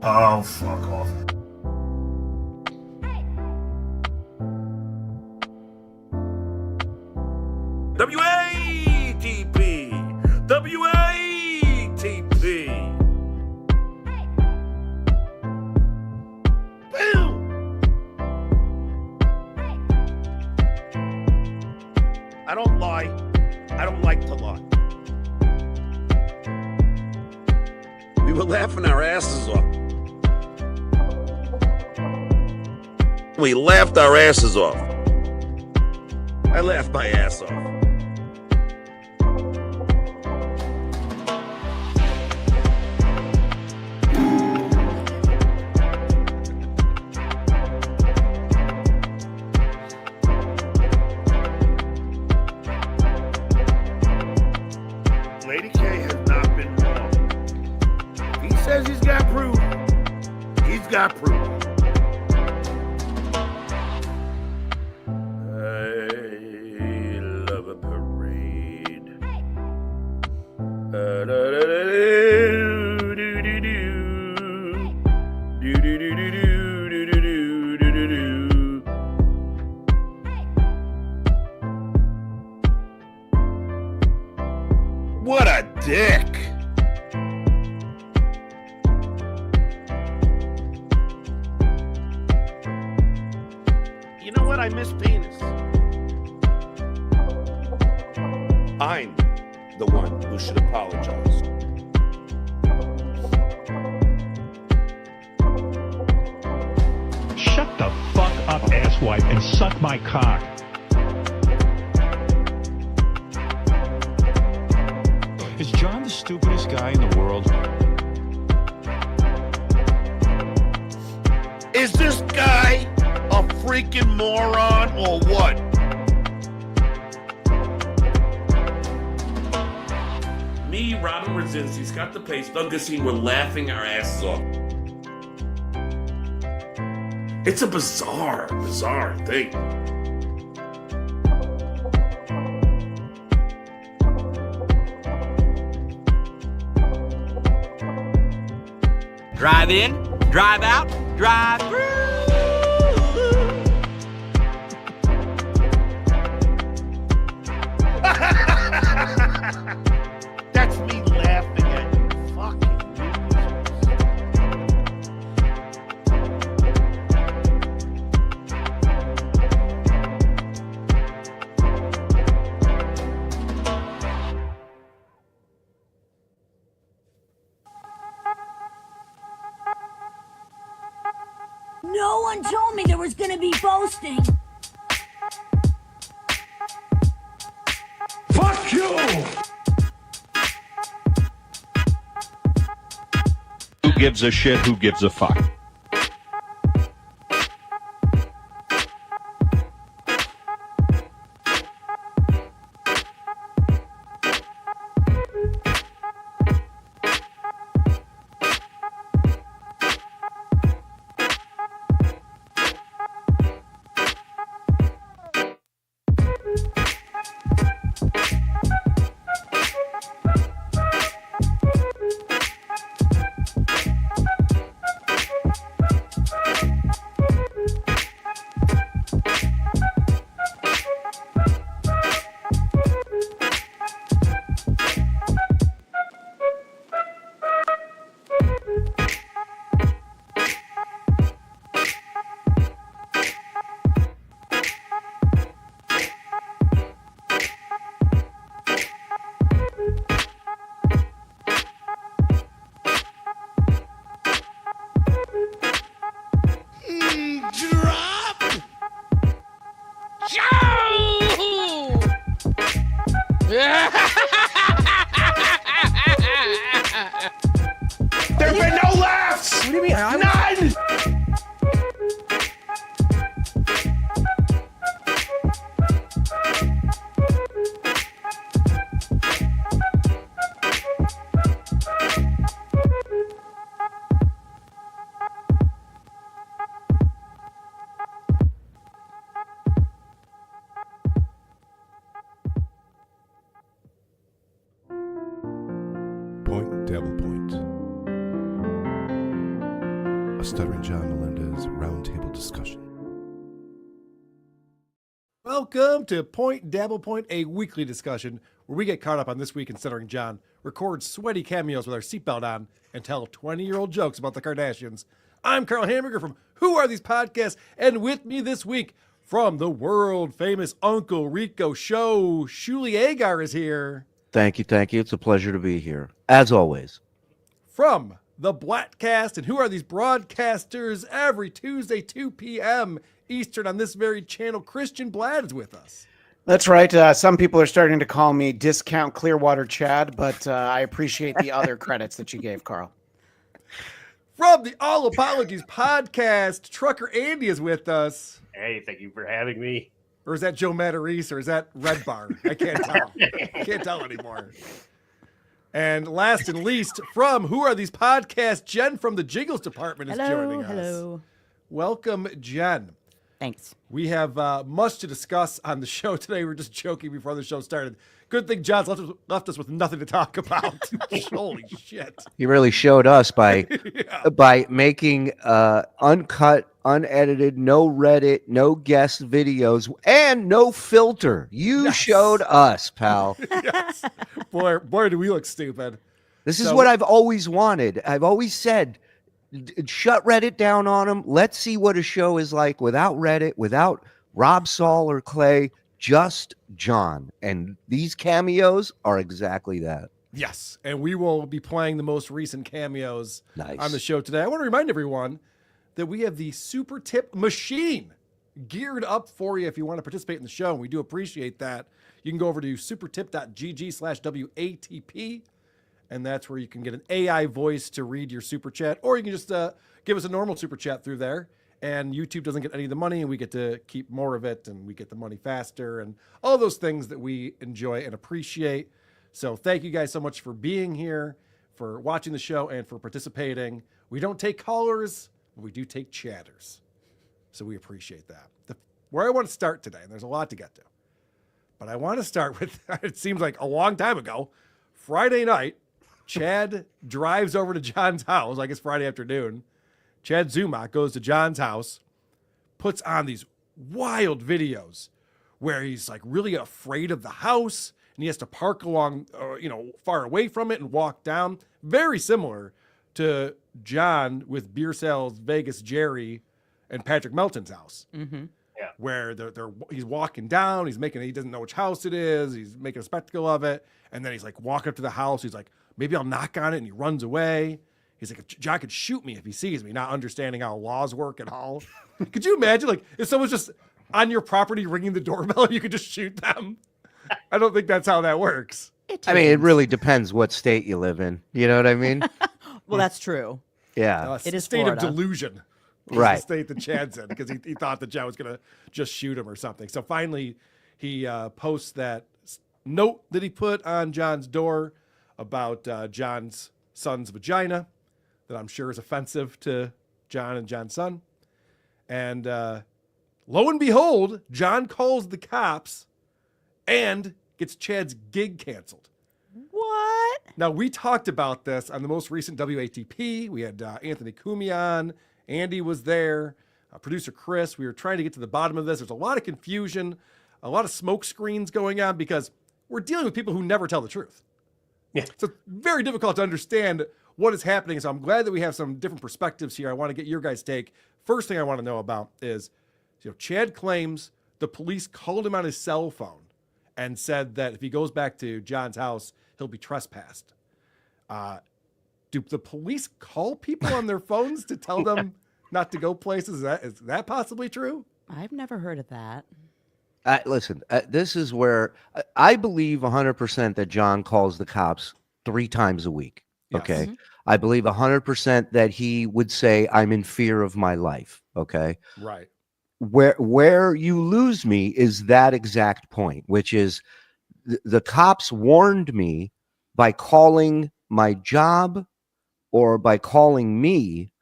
Oh, fuck off. W-A-T-P! W-A-T-P! Boom! I don't lie. I don't like to lie. We were laughing our asses off. We laughed our asses off. I laughed my ass off. Lady K has not been wrong. If he says he's got proof, he's got proof. I love a parade. What a dick! You know what? I miss penis. I'm the one who should apologize. Shut the fuck up, asswipe, and suck my cock. Is John the stupidest guy in the world? Is this guy a freaking moron or what? Me, Robin Rosinski, Scott the Pace, Doug Gassine, we're laughing our asses off. It's a bizarre thing. Drive in, drive out, drive through. That's me laughing at you fucking No one told me there was gonna be boasting. Fuck you! Who gives a shit? Who gives a fuck? There've been no laughs! What do you mean? None! Point, Dabble Point. a Stuttering John Melendez roundtable discussion. Welcome to Point Dabble Point, a weekly discussion where we get caught up on this week in Stuttering John, record sweaty cameos with our seatbelt on, and tell 20-year-old jokes about the Kardashians. I'm Carl Hamburger from Who Are These Podcasts, and with me this week from the world-famous Uncle Rico show, Shuli Agar is here. Thank you. It's a pleasure to be here, as always. From the Blatcast and Who Are These Broadcasters, every Tuesday, 2 p.m. Eastern on this very channel, Christian Blatt is with us. That's right. Some people are starting to call me Discount Clearwater Chad, but I appreciate the other credits that you gave, Carl. From the All Apologies Podcast, Trucker Andy is with us. Hey, thank you for having me. Or is that Joe Matarese, or is that Red Bar? I can't tell. Can't tell anymore. And last and least, from Who Are These Podcasts, Jen from the Jiggles Department is joining us. Hello. Welcome, Jen. Thanks. We have much to discuss on the show today. We're just joking before the show started. Good thing John's left us with nothing to talk about. Holy shit. He really showed us by Yeah. by making uncut, unedited, no Reddit, no guest videos, and no filter. You Yes. showed us, pal. Yes. Boy, do we look stupid. This is So- what I've always wanted. I've always said, shut Reddit down on them. Let's see what a show is like without Reddit, without Rob Saul or Clay, just John. And these cameos are exactly that. Yes, and we will be playing the most recent cameos Nice. on the show today. I want to remind everyone that we have the Super Tip machine geared up for you if you want to participate in the show, and we do appreciate that. You can go over to supertip.gg/WATP, and that's where you can get an AI voice to read your super chat, or you can just give us a normal super chat through there, and YouTube doesn't get any of the money, and we get to keep more of it, and we get the money faster, and all those things that we enjoy and appreciate. So thank you guys so much for being here, for watching the show, and for participating. We don't take callers, but we do take chatters. So we appreciate that. Where I want to start today, and there's a lot to get to, but I want to start with, it seems like a long time ago, Friday night, Chad drives over to John's house, I guess Friday afternoon. Chad Zumach goes to John's house, puts on these wild videos where he's like really afraid of the house, and he has to park along, far away from it and walk down. Very similar to John with Beer Sales Vegas Jerry and Patrick Melton's house. Mm-hmm. Where he's walking down, he doesn't know which house it is, he's making a spectacle of it, and then he's like walking up to the house, he's like, maybe I'll knock on it, and he runs away. He's like, if John could shoot me if he sees me, not understanding how laws work at all. Could you imagine, like, if someone's just on your property ringing the doorbell, you could just shoot them? I don't think that's how that works. I mean, it really depends what state you live in. You know what I mean? Well, that's true. Yeah. It is state Florida. of delusion. Is Right. the state that Chad's in, because he thought that John was going to just shoot him or something. So finally, he posts that note that he put on John's door about John's son's vagina that I'm sure is offensive to John and John's son. And lo and behold, John calls the cops and gets Chad's gig canceled. What? Now, we talked about this on the most recent WATP. We had Anthony Cumian. Andy was there. Producer Chris. We were trying to get to the bottom of this. There's a lot of confusion, a lot of smoke screens going on because we're dealing with people who never tell the truth. Yeah. So it's very difficult to understand what is happening. So I'm glad that we have some different perspectives here. I want to get your guys' take. First thing I want to know about is, Chad claims the police called him on his cell phone and said that if he goes back to John's house, he'll be trespassed. Do the police call people on their phones to tell them not to go places? Is that possibly true? I've never heard of that. Listen, this is where I believe 100% that John calls the cops 3 times a week. Yes. Okay. Mhm. I believe 100% that he would say, I'm in fear of my life. Okay. Right. Where you lose me is that exact point, which is the cops warned me by calling my job or by calling me,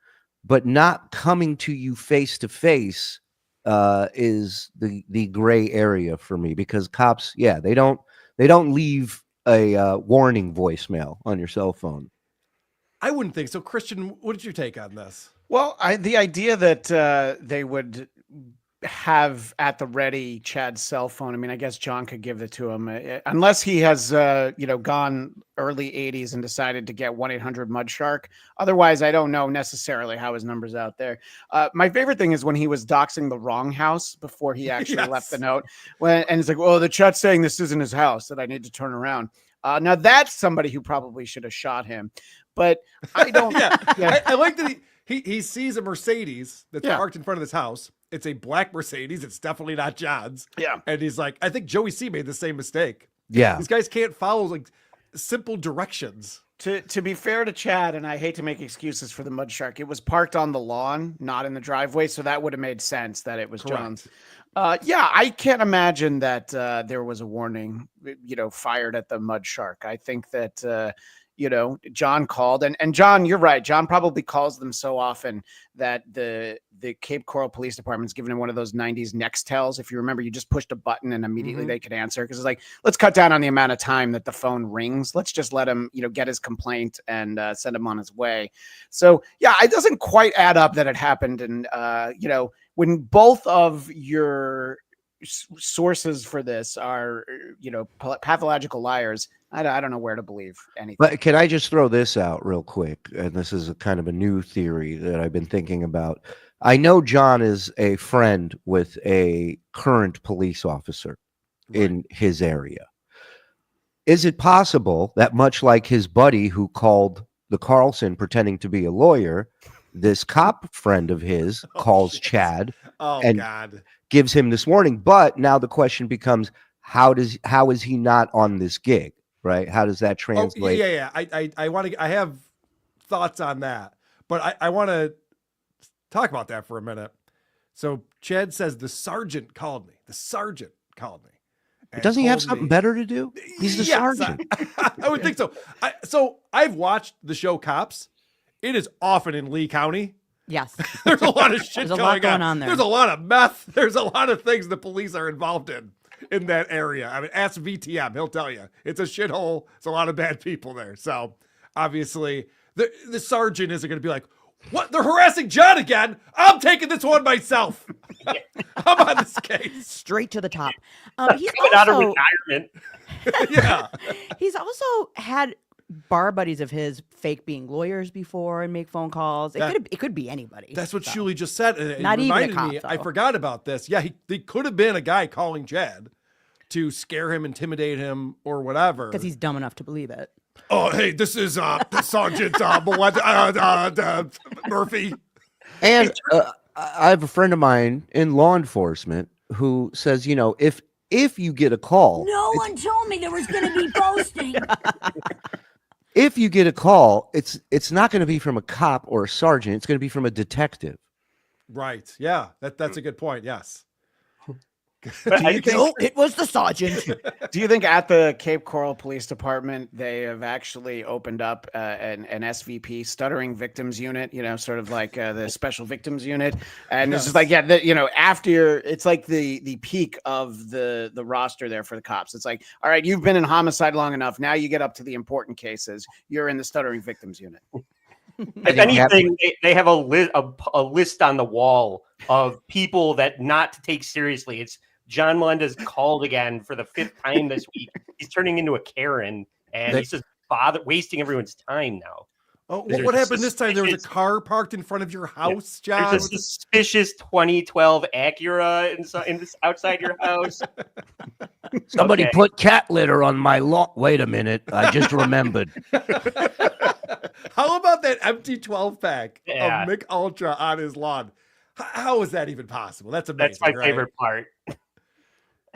but not coming to you face to face is the gray area for me, because cops, they don't leave a warning voicemail on your cell phone. I wouldn't think so. Christian, what did you take on this? Well, the idea that they would have at the ready Chad's cell phone. I mean, I guess John could give it to him unless he has, gone early 80s and decided to get 1-800 Mud Shark. Otherwise, I don't know necessarily how his number's out there. My favorite thing is when he was doxing the wrong house before he actually left the note. And he's like, "Oh, the chat's saying this isn't his house, that I need to turn around." Now that's somebody who probably should have shot him. But I don't. I like that he sees a Mercedes that's parked in front of this house. It's a black Mercedes. It's definitely not John's. Yeah. And he's like, I think Joey C made the same mistake. Yeah. These guys can't follow like simple directions. To be fair to Chad, and I hate to make excuses for the Mud Shark, it was parked on the lawn, not in the driveway. So that would have made sense that it was John's. I can't imagine that there was a warning, fired at the Mud Shark. I think that, John called and John, you're right. John probably calls them so often that the Cape Coral Police Department's given him one of those 90s Nextels. If you remember, you just pushed a button and immediately they could answer. Cause it's like, let's cut down on the amount of time that the phone rings. Let's just let him, get his complaint and send him on his way. So yeah, it doesn't quite add up that it happened. And, when both of your sources for this are, pathological liars, I don't know where to believe anything. But can I just throw this out real quick? And this is a kind of a new theory that I've been thinking about. I know John is a friend with a current police officer in his area. Is it possible that much like his buddy who called the Carlson pretending to be a lawyer, this cop friend of his calls Chad and gives him this warning? But now the question becomes, how is he not on this gig? Right? How does that translate? I have thoughts on that, but I want to talk about that for a minute. So Chad says the sergeant called me. Doesn't he have something better to do? He's the sergeant. I would think so. So I've watched the show Cops. It is often in Lee County. Yes. There's a lot of shit There's a lot going on there. There's a lot of meth. There's a lot of things the police are involved in that area. I mean, ask VTM. He'll tell you. It's a shithole. It's a lot of bad people there. So obviously the sergeant isn't going to be like, what? They're harassing John again. I'm taking this one myself. I'm on this case. Straight to the top. He's Coming out of retirement. Yeah. He's also had bar buddies of his fake being lawyers before and make phone calls. It could be anybody. That's what Shuli just said. And Not it even a reminded cop, me, though. I forgot about this. Yeah, he could have been a guy calling Chad to scare him, intimidate him, or whatever. Because he's dumb enough to believe it. Oh, hey, this is Sergeant Murphy. And I have a friend of mine in law enforcement who says, if you get a call, No one told me there was going to be posting. if you get a call, it's not going to be from a cop or a sergeant. It's going to be from a detective. Right. Yeah, that's a good point. Yes. It was the sergeant. Do you think at the Cape Coral Police Department they have actually opened up an SVP, Stuttering Victims Unit? Sort of like the Special Victims Unit, and it's just like after it's like the peak of the roster there for the cops. It's like, all right, you've been in homicide long enough. Now you get up to the important cases. You're in the Stuttering Victims Unit. If anything, they have a list on the wall of people that not to take seriously. It's John Melendez called again for the 5th time this week. He's turning into a Karen, and he's just wasting everyone's time now. Oh, what happened this time? There was a car parked in front of your house, John? There's a suspicious 2012 Acura outside your house. Somebody put cat litter on my lawn. Wait a minute. I just remembered. How about that empty 12-pack of Mick Ultra on his lawn? How is that even possible? That's amazing. That's my favorite part.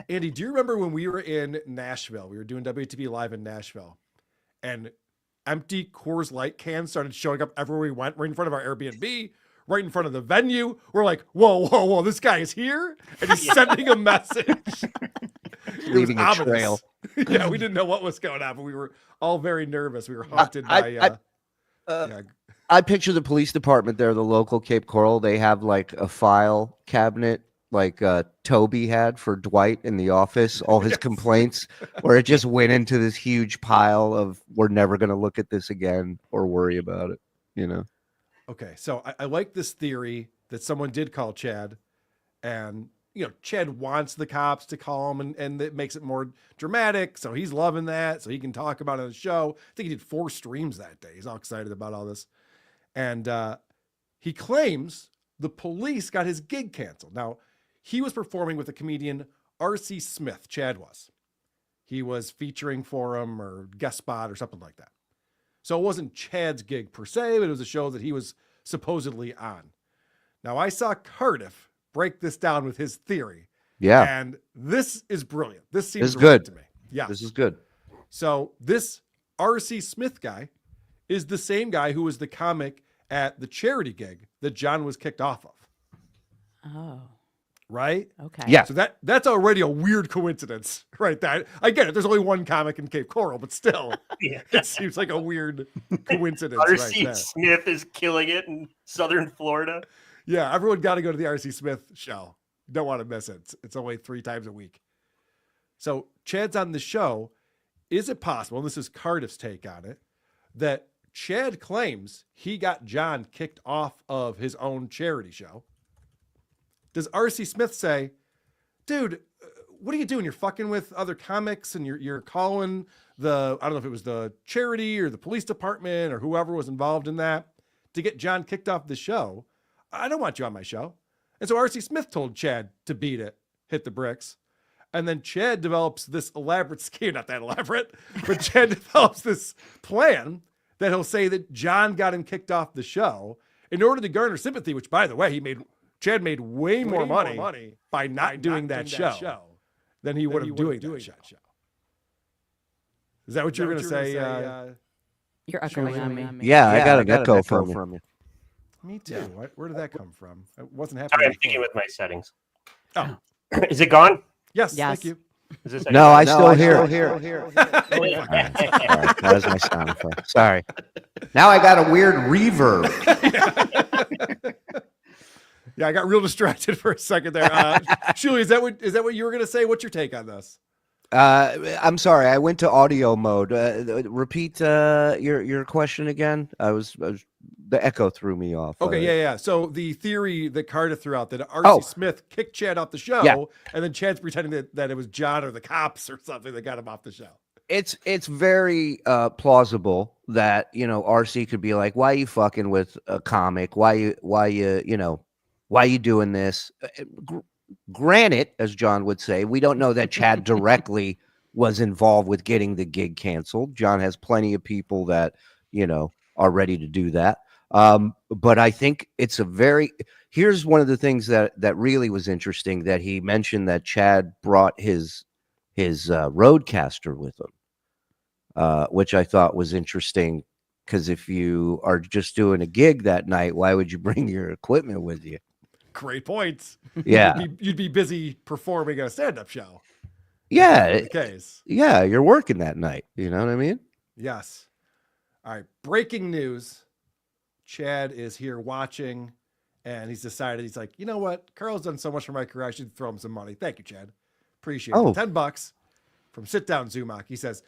Andy, do you remember when we were in Nashville? We were doing WTV Live in Nashville, and empty Coors Light cans started showing up everywhere we went, right in front of our Airbnb, right in front of the venue. We're like, whoa, this guy is here, and he's sending a message. Leaving a trail. Yeah, we didn't know what was going on, but we were all very nervous. We were haunted by... I picture the police department there, the local Cape Coral. They have like a file cabinet like Toby had for Dwight in The Office, all his complaints, where it just went into this huge pile of we're never going to look at this again or worry about it, you know? Okay, so I like this theory that someone did call Chad, and Chad wants the cops to call him, and it makes it more dramatic. So he's loving that, so he can talk about it on the show. I think he did 4 streams that day. He's all excited about all this, and he claims the police got his gig canceled. Now, he was performing with the comedian R.C. Smith. Chad was. He was featuring for him or guest spot or something like that. So it wasn't Chad's gig per se, but it was a show that he was supposedly on. Now, I saw Cardiff break this down with his theory. Yeah. And this is brilliant. This seems good to me. Yeah. This is good. So this R.C. Smith guy is the same guy who was the comic at the charity gig that John was kicked off of. Oh. Right? Okay. Yeah. So that's already a weird coincidence, right? That I get it. There's only one comic in Cape Coral, but still, it seems like a weird coincidence. R.C. Right Smith is killing it in Southern Florida. Yeah, everyone got to go to the R.C. Smith show. You don't want to miss it. It's only 3 times a week. So Chad's on the show. Is it possible, and this is Cardiff's take on it, that Chad claims he got John kicked off of his own charity show? Does R.C. Smith say, dude, what are you doing? You're fucking with other comics and you're calling I don't know if it was the charity or the police department or whoever was involved in that to get John kicked off the show. I don't want you on my show. And so R.C. Smith told Chad to beat it, hit the bricks. And then Chad develops this elaborate scheme, not that elaborate, but Chad develops this plan that he'll say that John got him kicked off the show in order to garner sympathy, which, by the way, Chad made way more money by not doing that show than he would have doing that show. Is that what you're going to say? You're echoing on me. Yeah, I got an echo from you. Me too. Where did that come from? I wasn't happy. Sorry, I'm thinking with my settings. Oh. Is it gone? Yes. Thank you. Is this No, I still hear. That was my sound effect. Sorry. Now I got a weird reverb. Yeah, I got real distracted for a second there. Julie, is that what you were going to say? What's your take on this? I'm sorry, I went to audio mode. Repeat your question again. The echo threw me off. Okay, yeah. So the theory that Carter threw out that R.C. Smith kicked Chad off the show, and then Chad's pretending that it was John or the cops or something that got him off the show. It's very plausible that RC could be like, why are you fucking with a comic? Why you doing this? Granted, as John would say, we don't know that Chad directly was involved with getting the gig canceled. John has plenty of people that are ready to do that. But I think it's here's one of the things that really was interesting, that he mentioned that Chad brought his roadcaster with him, which I thought was interesting, because if you are just doing a gig that night, why would you bring your equipment with you? Great points. Yeah. You'd be busy performing a stand-up show. Yeah. Case. Yeah, you're working that night. You know what I mean? Yes. All right. Breaking news. Chad is here watching, and he's decided, he's like, you know what? Carl's done so much for my career, I should throw him some money. Thank you, Chad. Appreciate it. $10 from Sit Down Zumach. He says,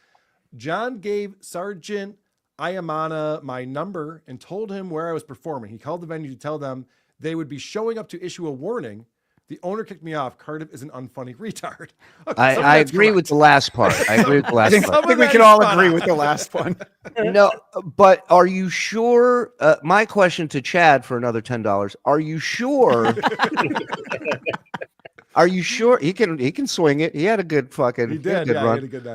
John gave Sergeant Ayamana my number and told him where I was performing. He called the venue to tell them they would be showing up to issue a warning. The owner kicked me off. Cardiff is an unfunny retard. Okay, I agree with the last part. I agree with the last part. I think we can all agree with the last one. No, but are you sure? My question to Chad for another $10. Are you sure? Are you sure he can swing it? He had a good fucking. He did. Good run. He had a good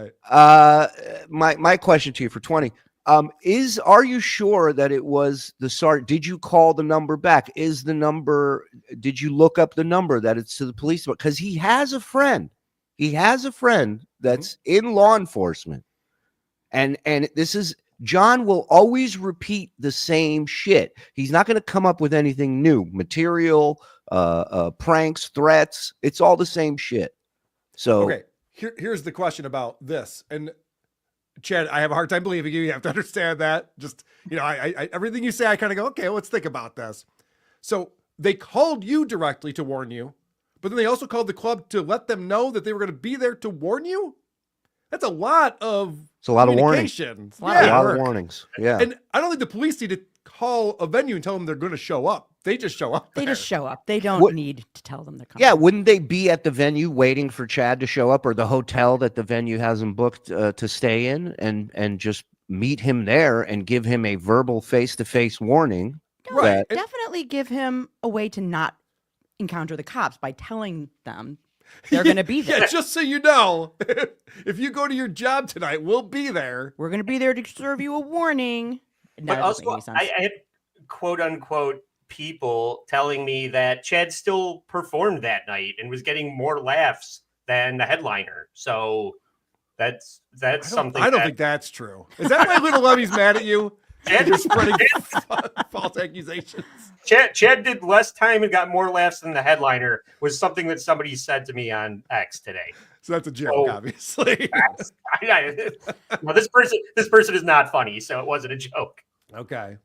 night. My question to you for 20. Are you sure that it was the sergeant? Did you call the number back? Is the number, did you look up the number that it's to the police? Because he has a friend. He has a friend that's in law enforcement. And this is, John will always repeat the same shit. He's not going to come up with anything new. Material, pranks, threats. It's all the same shit. So okay, here's the question about this. And Chad, I have a hard time believing you. You have to understand that. Just, I everything you say, I kind of go, okay, let's think about this. So they called you directly to warn you, but then they also called the club to let them know that they were going to be there to warn you. That's a lot of It's a lot of warnings. communication. A lot of warnings. Yeah. And I don't think the police need to call a venue and tell them they're going to show up. They just show up. They there. just show up. They don't need to tell them they're coming. Yeah, wouldn't they be at the venue waiting for Chad to show up, or the hotel that the venue has him booked to stay in, and just meet him there and give him a verbal face-to-face warning? Right. Definitely give him a way to not encounter the cops by telling them they're going to be there. Yeah, just so you know, if you go to your job tonight, we'll be there. We're going to be there to serve you a warning. But also, I had quote unquote people telling me that Chad still performed that night and was getting more laughs than the headliner. So that's something. I don't think that's true. Is that why Little Lemmy's mad at you? Chad, you're spreading false accusations. Chad did less time and got more laughs than the headliner, was something that somebody said to me on X today. So that's a joke, obviously. No, this person is not funny, so it wasn't a joke. Okay.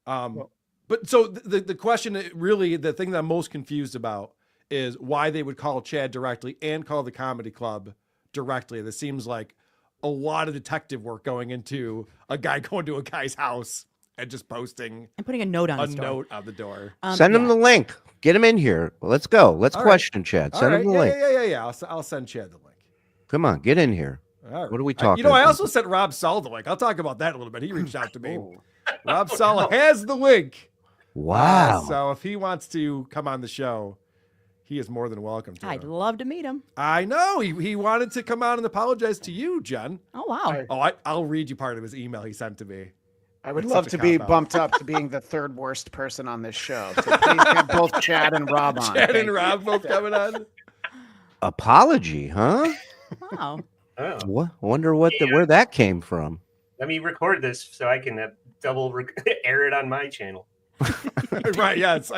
But so the question, really, the thing that I'm most confused about is why they would call Chad directly and call the comedy club directly. This seems like a lot of detective work going into a guy going to a guy's house and just posting and putting a note on note on the door. Send him the link. Get him in here. Let's go. Let's question Chad. Send him the link. Yeah. I'll send Chad the link. Come on, get in here. All right. What are we talking I about? also sent Rob Saul the link. I'll talk about that a little bit. He reached out to me. Rob Saul has the link. Wow. So if he wants to come on the show, he is more than welcome to. I'd love to meet him. I know. He wanted to come on and apologize to you, Jen. Oh, wow. I'll read you part of his email he sent to me. I would love to be bumped up to being the third worst person on this show. So please get both Chad and Rob on. Chad and Rob both coming on. Apology, huh? Wow. Oh. What? Wonder where that came from. Let me record this so I can air it on my channel. Right? Yes.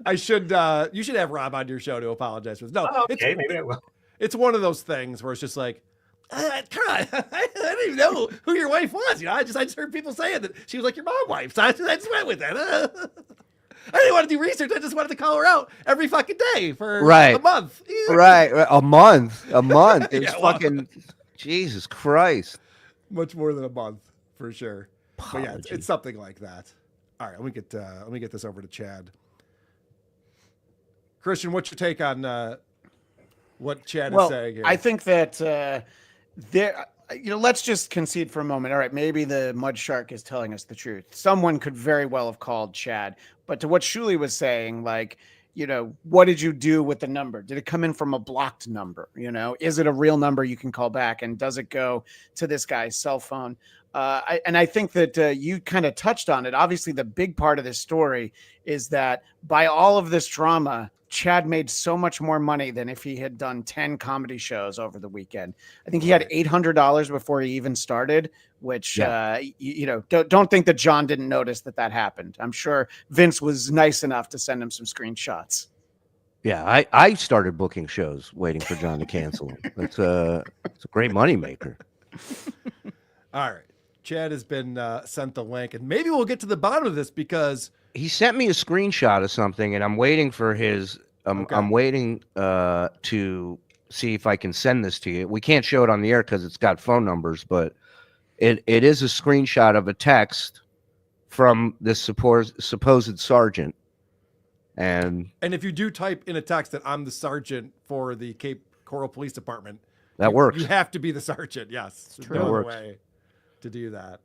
I should. You should have Rob on your show to apologize for this. No. Okay, maybe I will. It's one of those things where it's just like, come on, I didn't even know who your wife was. I just heard people saying that she was like your mom's wife, so I just went with that. I didn't want to do research. I just wanted to call her out every fucking day for a month. Right, a month. It's fucking Jesus Christ. Much more than a month for sure. But yeah, it's something like that. All right, let me get this over to Chad. Christian, what's your take on what Chad is saying here? I think that let's just concede for a moment. All right, maybe the mud shark is telling us the truth. Someone could very well have called Chad, but to what Shuli was saying, like, what did you do with the number? Did it come in from a blocked number? Is it a real number you can call back? And does it go to this guy's cell phone? I think that you kind of touched on it. Obviously, the big part of this story is that by all of this drama, Chad made so much more money than if he had done 10 comedy shows over the weekend. I think he had $800 before he even started, which, don't think that John didn't notice that happened. I'm sure Vince was nice enough to send him some screenshots. Yeah, I started booking shows waiting for John to cancel them. It's a great moneymaker. All right. Chad has been sent the link, and maybe we'll get to the bottom of this because he sent me a screenshot of something, and I'm waiting for his. I'm waiting to see if I can send this to you. We can't show it on the air because it's got phone numbers, but it is a screenshot of a text from this supposed sergeant. And if you do type in a text that I'm the sergeant for the Cape Coral Police Department, that works. You have to be the sergeant. Yes, That no other works. way to do that.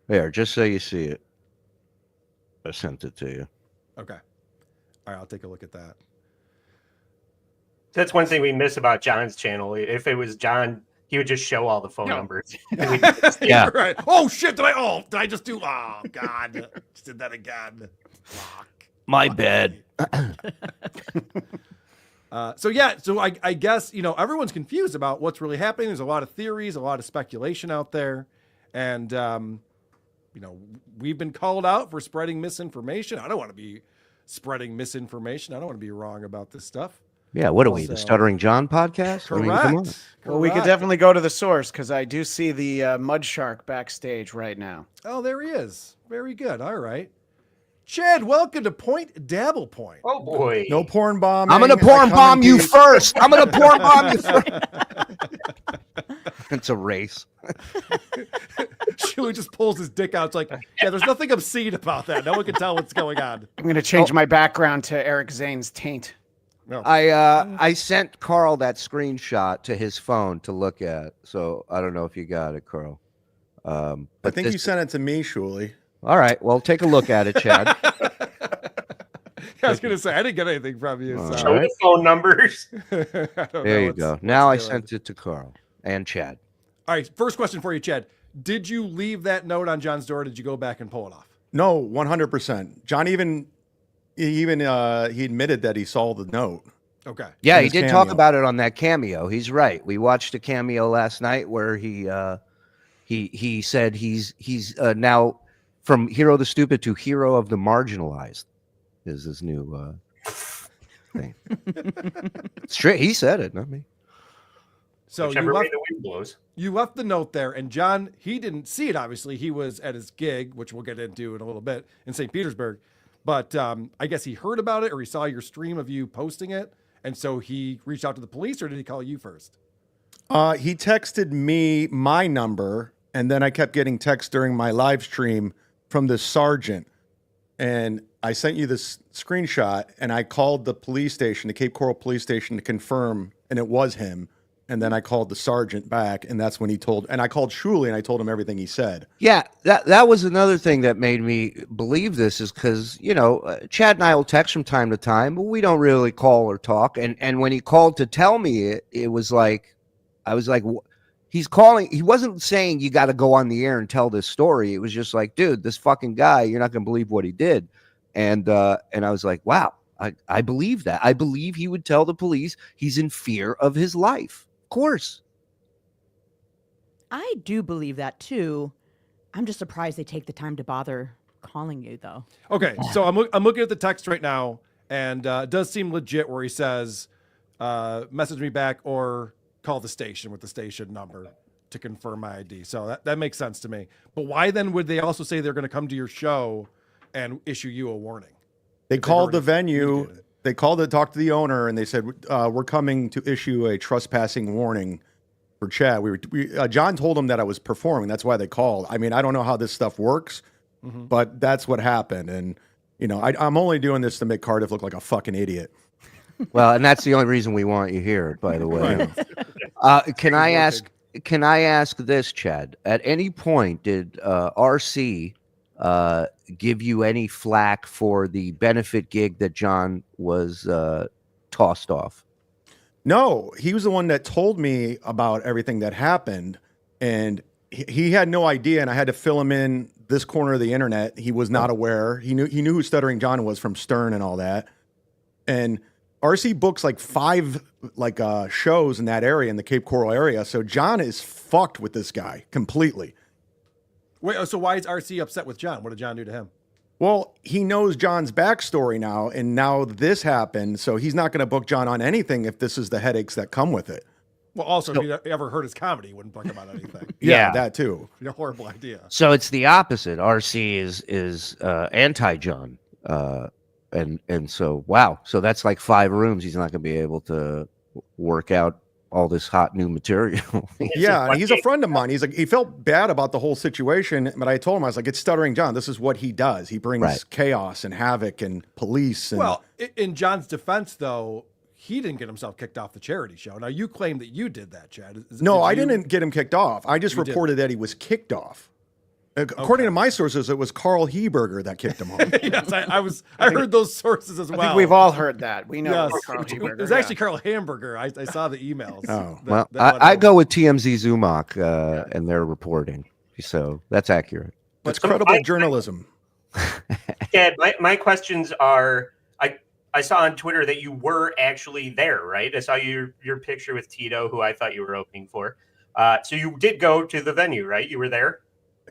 There, just so you see it. I sent it to you. Okay. All right, I'll take a look at that. That's one thing we miss about John's channel. If it was John, he would just show all the phone numbers. Yeah. Right. Oh shit! Did I just do? Oh god! Just did that again. Fuck. My bad. So I guess everyone's confused about what's really happening. There's a lot of theories, a lot of speculation out there, and we've been called out for spreading misinformation. I don't want to be spreading misinformation. I don't want to be wrong about this stuff. Yeah, what are we, the Stuttering John podcast? Correct. Come on. Well, we could definitely go to the source because I do see the mud shark backstage right now. Oh, there he is. Very good. All right. Chad, welcome to Point Dabble Point. Oh boy. No porn bomb. I'm gonna porn bomb you first. I'm gonna porn bomb you first. It's a race. Chewie just pulls his dick out. It's like, yeah, there's nothing obscene about that. No one can tell what's going on. I'm going to change my background to Eric Zane's taint. No. I sent Carl that screenshot to his phone to look at. So I don't know if you got it, Carl. I think you sent it to me, Shuli. All right. Well, take a look at it, Chad. I was going to say, I didn't get anything from you. So. Show the phone numbers. There you go. Now I sent it to Carl and Chad. All right. First question for you, Chad. Did you leave that note on John's door? Or did you go back and pull it off? No, 100%. John he admitted that he saw the note. Okay. Yeah, he did talk Cameo. about it on that Cameo. He's right. We watched a Cameo last night where he said he's now from hero of the stupid to hero of the marginalized is his new thing. Straight, he said it, not me. So Whichever way the wind blows. You left the note there, and John, he didn't see it, obviously. He was at his gig, which we'll get into in a little bit, in St. Petersburg. But I guess he heard about it, or he saw your stream of you posting it, and so he reached out to the police, or did he call you first? He texted me my number, and then I kept getting texts during my live stream from the sergeant. And I sent you this screenshot, and I called the police station, the Cape Coral police station, to confirm, and it was him. And then I called the sergeant back, and that's when he told, and I called Shuli, and I told him everything he said. Yeah, that was another thing that made me believe this is because, Chad and I will text from time to time, but we don't really call or talk. And when he called to tell me it, it was like, I was like, he's calling. He wasn't saying you got to go on the air and tell this story. It was just like, dude, this fucking guy, you're not going to believe what he did. And I was like, wow, I believe that. I believe he would tell the police he's in fear of his life. Of course. I do believe that too. I'm just surprised they take the time to bother calling you, though. Okay, so I'm looking at the text right now, and it does seem legit where he says, message me back or call the station with the station number to confirm my ID. So that makes sense to me. But why then would they also say they're going to come to your show and issue you a warning? They called the venue. They called to talk to the owner, and they said, we're coming to issue a trespassing warning for Chad. John told him that I was performing. That's why they called. I mean, I don't know how this stuff works, but that's what happened. And, I'm only doing this to make Cardiff look like a fucking idiot. Well, and that's the only reason we want you here, by the way. Can I ask this, Chad? At any point, did RC give you any flack for the benefit gig that John was tossed off? No, he was the one that told me about everything that happened, and he had no idea, and I had to fill him in this corner of the internet. He was not aware. He knew who Stuttering John was from Stern and all that. And RC books like 5 shows in that area, in the Cape Coral area. So John is fucked with this guy completely. Wait, so why is RC upset with John? What did John do to him? Well, he knows John's backstory now, and now this happened, so he's not going to book John on anything if this is the headaches that come with it. Well, also, if you ever heard his comedy, he wouldn't book him on anything. Yeah, that too. A horrible idea. So it's the opposite. RC is anti-John. And so, wow. So that's like 5 rooms. He's not going to be able to work out all this hot new material. Yeah, and he's a friend of mine. He's like, he felt bad about the whole situation, but I told him, I was like, it's Stuttering John. This is what he does. He brings chaos and havoc and police. And... Well, in John's defense, though, he didn't get himself kicked off the charity show. Now, you claim that you did that, Chad. No, I didn't get him kicked off. I just reported that he was kicked off. According to my sources, it was Carl Heberger that kicked him off. Yes, I heard those sources as well. I think we've all heard that. We know Yes. it's Carl Heberger. It was actually Carl Hamburger. I saw the emails. Oh, I go with TMZ Zumach and their reporting. So that's accurate. That's credible journalism. Chad, my questions are, I saw on Twitter that you were actually there, right? I saw your picture with Tito, who I thought you were opening for. So you did go to the venue, right? You were there?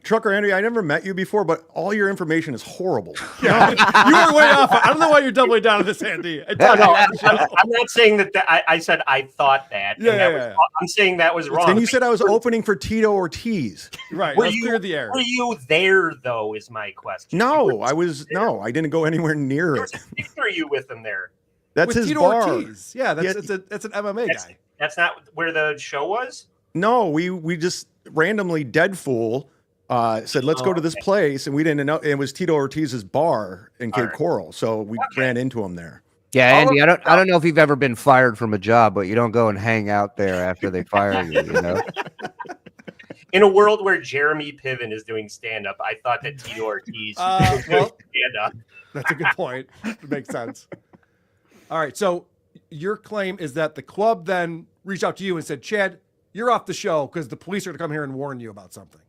Trucker Andy, I never met you before, but all your information is horrible. Yeah. You were way off. I don't know why you're doubling down on this, Andy. No, I'm not saying that. I said I thought that. Yeah. I'm saying that was wrong. Then you said I was opening for Tito Ortiz. Right. Were Let's you clear the air. Were you there though? Is my question. No, I didn't go anywhere near There it. was a picture of you with him there. That's With his Tito bar. Ortiz. Yeah, that's an MMA guy. That's not where the show was. No, we just randomly dead fool said let's go to this place, and we didn't know it was Tito Ortiz's bar in Cape Coral, so we ran into him there. Yeah, Andy, I don't know if you've ever been fired from a job, but you don't go and hang out there after they fire you, you know? In a world where Jeremy Piven is doing stand-up, I thought that Tito Ortiz was doing stand-up. That's a good point. It makes sense. All right, so your claim is that the club then reached out to you and said, Chad, you're off the show because the police are going to come here and warn you about something.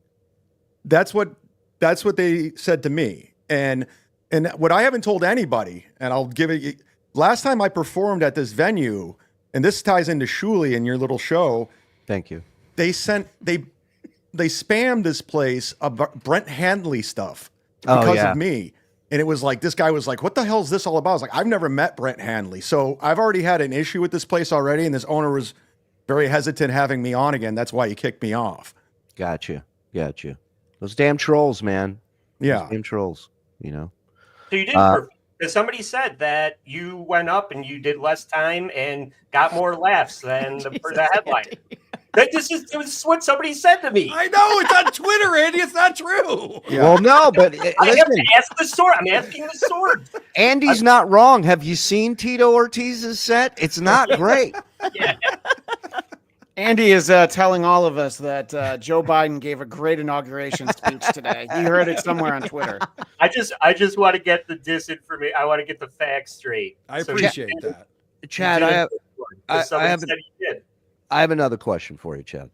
That's what they said to me. And what I haven't told anybody, and I'll give it, last time I performed at this venue, and this ties into Shuli and your little show. Thank you. They spammed this place of Brent Handley stuff because of me. And it was like, this guy was like, what the hell is this all about? I was like, I've never met Brent Handley. So I've already had an issue with this place already. And this owner was very hesitant having me on again. That's why he kicked me off. Gotcha. Those damn trolls, man. Yeah. Those damn trolls, you know. So you did. Somebody said that you went up and you did less time and got more laughs than the headline. It was what somebody said to me. I know, it's on Twitter, Andy. It's not true. Yeah. Well, no, but I have to ask the source. I'm asking the source. Andy's not wrong. Have you seen Tito Ortiz's set? It's not great. Yeah. Andy is telling all of us that Joe Biden gave a great inauguration speech today. He heard it somewhere on Twitter. I just want to get the disinformation. I want to get the facts straight. I appreciate that. Chad, I have another question for you, Chad.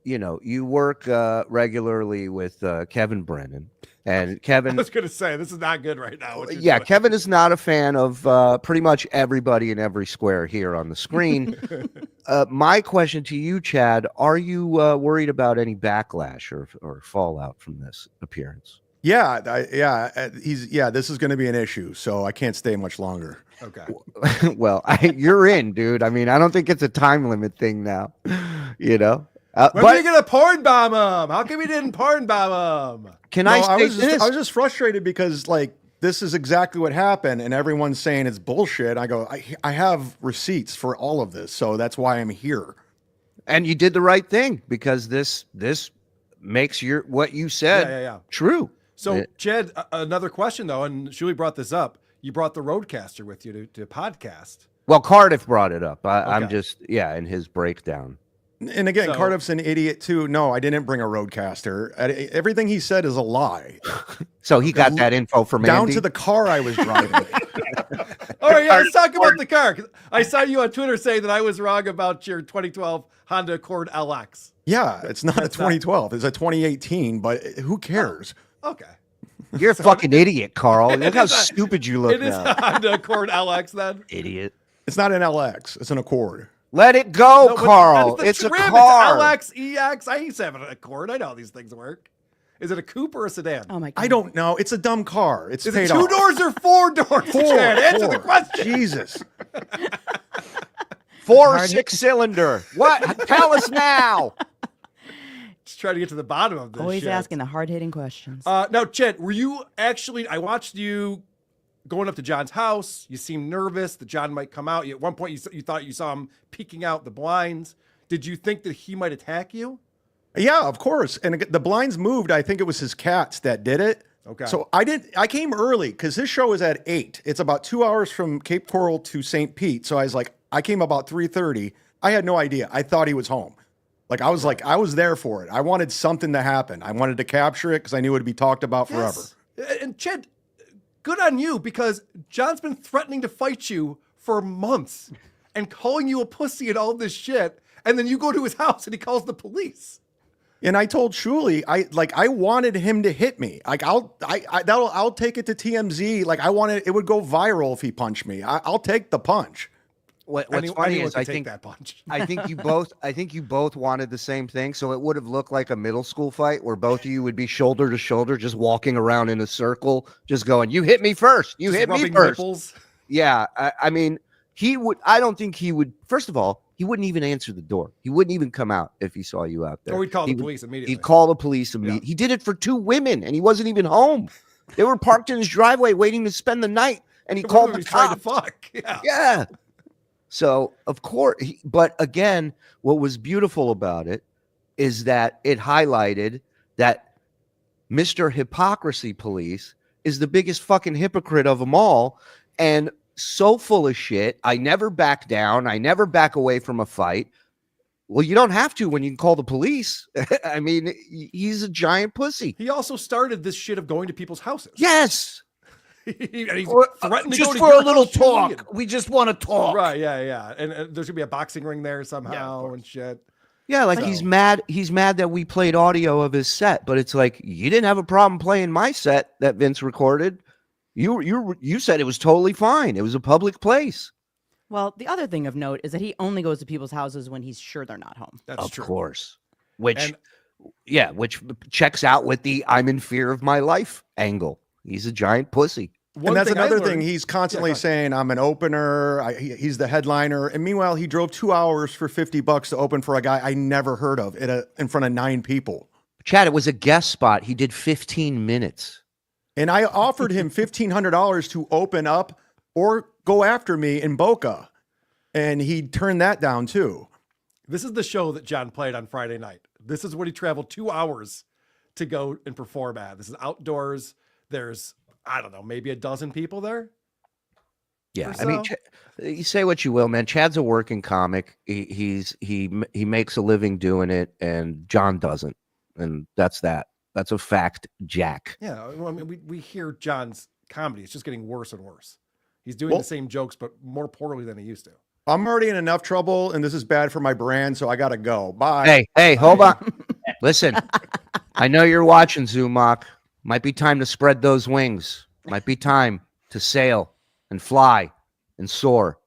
You know, you work regularly with Kevin Brennan, and Kevin. I was going to say, this is not good right now. Yeah, Kevin is not a fan of pretty much everybody in every square here on the screen. My question to you, Chad, are you worried about any backlash or fallout from this appearance? Yeah, this is going to be an issue, so I can't stay much longer. Okay. Well, you're in, dude. I mean, I don't think it's a time limit thing now, you know? When are you going to porn bomb him? How come you didn't porn bomb him? I was just frustrated because, like, this is exactly what happened, and everyone's saying it's bullshit. I go, I have receipts for all of this, so that's why I'm here. And you did the right thing because this makes what you said true. So, Chad, another question, though, and Shuli brought this up. You brought the Roadcaster with you to podcast. Well, Cardiff brought it up. I'm just, in his breakdown. And again, Cardiff's an idiot too. No, I didn't bring a Roadcaster. Everything he said is a lie. So he got that info from down Andy? to the car I was driving. All right, let's talk about the car. 'Cause I saw you on Twitter saying that I was wrong about your 2012 Honda Accord LX. Yeah, it's not a 2012. It's a 2018. But who cares? Okay. You're a fucking idiot, Carl. Look how stupid you look now. It is now. a Honda Accord LX then? Idiot. It's not an LX. It's an Accord. Let it go, Carl. It's a car. It's LX, EX. I used to have an Accord. I know how these things work. Is it a coupe or a sedan? Oh my God. I don't know. It's a dumb car. It's Is paid it 2 off. doors or 4 doors? Chad, answer the question. Jesus. 4 or 6 cylinder. What? Tell us now. Just trying to get to the bottom of this. Always shit. asking the hard-hitting questions. Now, Chet, were you actually? I watched you going up to John's house. You seemed nervous that John might come out. At one point, you thought you saw him peeking out the blinds. Did you think that he might attack you? Yeah, of course. And the blinds moved. I think it was his cats that did it. Okay. So I came early because his show is at 8. It's about 2 hours from Cape Coral to St. Pete. So I was like, I came about 3:30. I had no idea. I thought he was home. I was there for it. I wanted something to happen. I wanted to capture it because I knew it would be talked about forever. And Chet, good on you, because John's been threatening to fight you for months and calling you a pussy and all this shit. And then you go to his house and he calls the police. And I told Shuli, I wanted him to hit me. I'll take it to TMZ. It would go viral if he punched me. I'll take the punch. What's funny anyone is can I take think that punch. I think you both wanted the same thing, so it would have looked like a middle school fight where both of you would be shoulder to shoulder, just walking around in a circle, just going, "You hit me first. You Just hit me rubbing first." nipples. Yeah, I mean, he would. I don't think he would. First of all, he wouldn't even answer the door. He wouldn't even come out if he saw you out there. Or he'd call the would- police immediately. He'd call the police immediately. He did it for 2 women, and he wasn't even home. They were parked in his driveway waiting to spend the night, and he called the Trying to cops. fuck. Yeah. Yeah. So of course, but again, what was beautiful about it is that it highlighted that Mr. Hypocrisy Police is the biggest fucking hypocrite of them all, and so full of shit. I never back down. I never back away from a fight. Well, you don't have to when you can call the police. I mean, he's a giant pussy. He also started this shit of going to people's houses. Yes. And he's Or, threatened to just go to for a your little house, Julian. talk. We just want to talk. Right, yeah. And there's gonna be a boxing ring there somehow and shit. Yeah, like he's mad. He's mad that we played audio of his set, but it's like you didn't have a problem playing my set that Vince recorded. You said it was totally fine. It was a public place. Well, the other thing of note is that he only goes to people's houses when he's sure they're not home. That's Of true. course. Which checks out with the "I'm in fear of my life" angle. He's a giant pussy. And that's thing I another thing. learned- He's constantly Yeah, go saying, "I'm an opener. He's the headliner." And meanwhile, he drove 2 hours for $50 to open for a guy I never heard of in front of 9 people. Chad, it was a guest spot. He did 15 minutes. And I offered him $1,500 to open up or go after me in Boca. And he turned that down too. This is the show that John played on Friday night. This is what he traveled 2 hours to go and perform at. This is outdoors. There's, I don't know, maybe a dozen people there. Yeah, Or I mean, so. you say what you will, man. Chad's a working comic. He makes a living doing it, and John doesn't, and that's that. That's a fact, Jack. Yeah, well, I mean, we hear John's comedy. It's just getting worse and worse. He's doing the same jokes, but more poorly than he used to. I'm already in enough trouble, and this is bad for my brand, so I got to go. Bye. Hey, hold on. Listen, I know you're watching, Zumach. Might be time to spread those wings. Might be time to sail and fly and soar.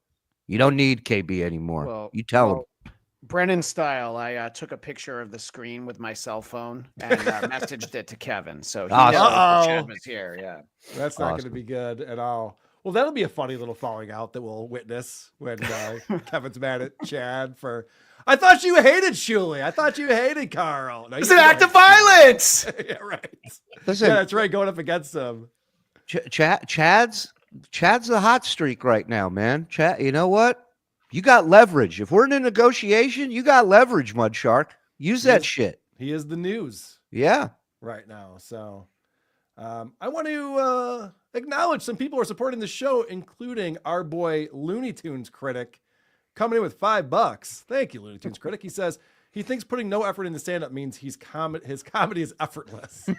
You don't need KB anymore. Well, you tell him. Brennan style, I took a picture of the screen with my cell phone and messaged it to Kevin. So he knows that Chad was here. Yeah. That's not going to be good at all. Well, that'll be a funny little falling out that we'll witness when Kevin's mad at Chad for. I thought you hated Shuley. I thought you hated Carl. No, It's an act of violence. Yeah, right. Listen, Yeah, that's right. Going up against him. Chad's the hot streak right now, man. Chad, you know what? You got leverage. If we're in a negotiation, you got leverage, Mud Shark. Use that shit. He is the news. Yeah. Right now. So I want to acknowledge some people who are supporting the show, including our boy Looney Tunes Critic, coming in with $5. Thank you, Looney Tunes Critic. He says he thinks putting no effort into stand-up means his comedy is effortless. Good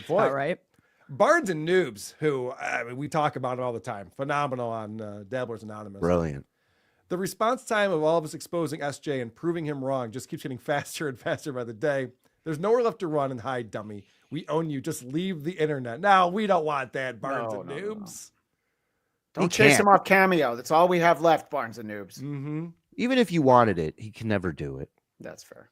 point. All right. Bards and Noobs, who we talk about it all the time, phenomenal on Dabblers Anonymous. Brilliant. The response time of all of us exposing SJ and proving him wrong just keeps getting faster and faster by the day. There's nowhere left to run and hide, dummy. We own you. Just leave the internet. Now, we don't want that, Barnes and Noobs. Don't chase him off Cameo. That's all we have left, Barnes and Noobs. Mm-hmm. Even if you wanted it, he can never do it. That's fair.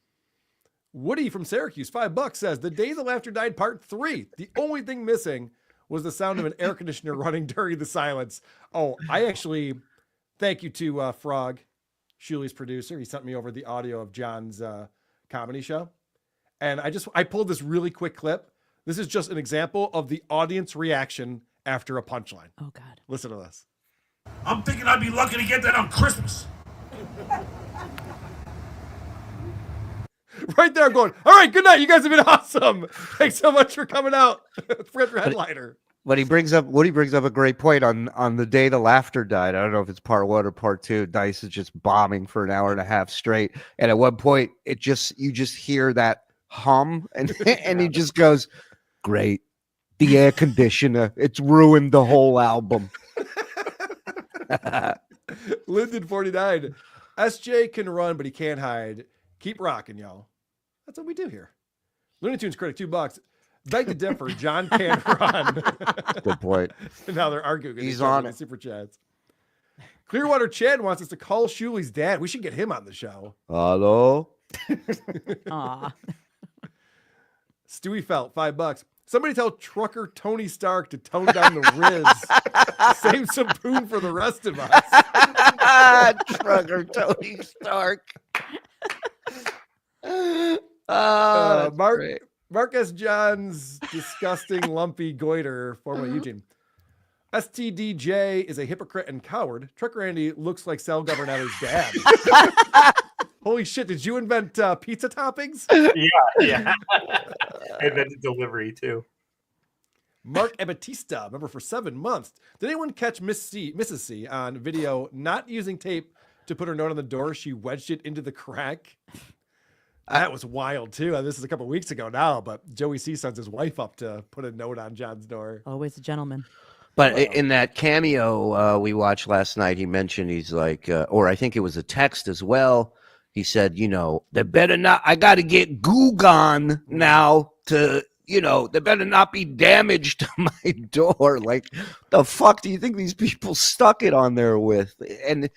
Woody from Syracuse, $5 says, The Day the Laughter Died, Part 3. The only thing missing was the sound of an air conditioner running during the silence. Oh, I actually, thank you to Frog, Shuley's producer. He sent me over the audio of John's comedy show. And I pulled this really quick clip. This is just an example of the audience reaction after a punchline. Oh, God. Listen to this. I'm thinking I'd be lucky to get that on Christmas. Right there, I'm going, all right, good night. You guys have been awesome. Thanks so much for coming out. For your headliner. But Woody brings up a great point on the day the laughter died. I don't know if it's part 1 or part 2. Dice is just bombing for an hour and a half straight. And at one point, you just hear that hum and and he just goes, great. The air conditioner. It's ruined the whole album. Linden 49. SJ can run, but he can't hide. Keep rocking, y'all. That's what we do here. Looney Tunes Critic, $2. Beg to differ. John can't run. Good point. Now they're arguing. He's on the it. super chats. Clearwater Chad wants us to call Shuli's dad. We should get him on the show. Hello. Aw. Stewie Felt, $5. Somebody tell trucker Tony Stark to tone down the Riz. Save some poon for the rest of us. Trucker Tony Stark. Mark S. John's disgusting lumpy goiter, formerly Eugene. STDJ is a hypocrite and coward. Trucker Andy looks like Sal Governato's dad. Holy shit, did you invent pizza toppings? Yeah. I invented delivery too. Mark Ebatista, member for 7 months. Did anyone catch Mrs. C on video not using tape to put her note on the door? She wedged it into the crack. That was wild too. This is a couple weeks ago now, but Joey C sends his wife up to put a note on John's door. Always a gentleman. But in that cameo we watched last night, he mentioned he's like, or I think it was a text as well. He said, they better not, I got to get goo gone now to, they better not be damaged to my door. Like, the fuck do you think these people stuck it on there with? And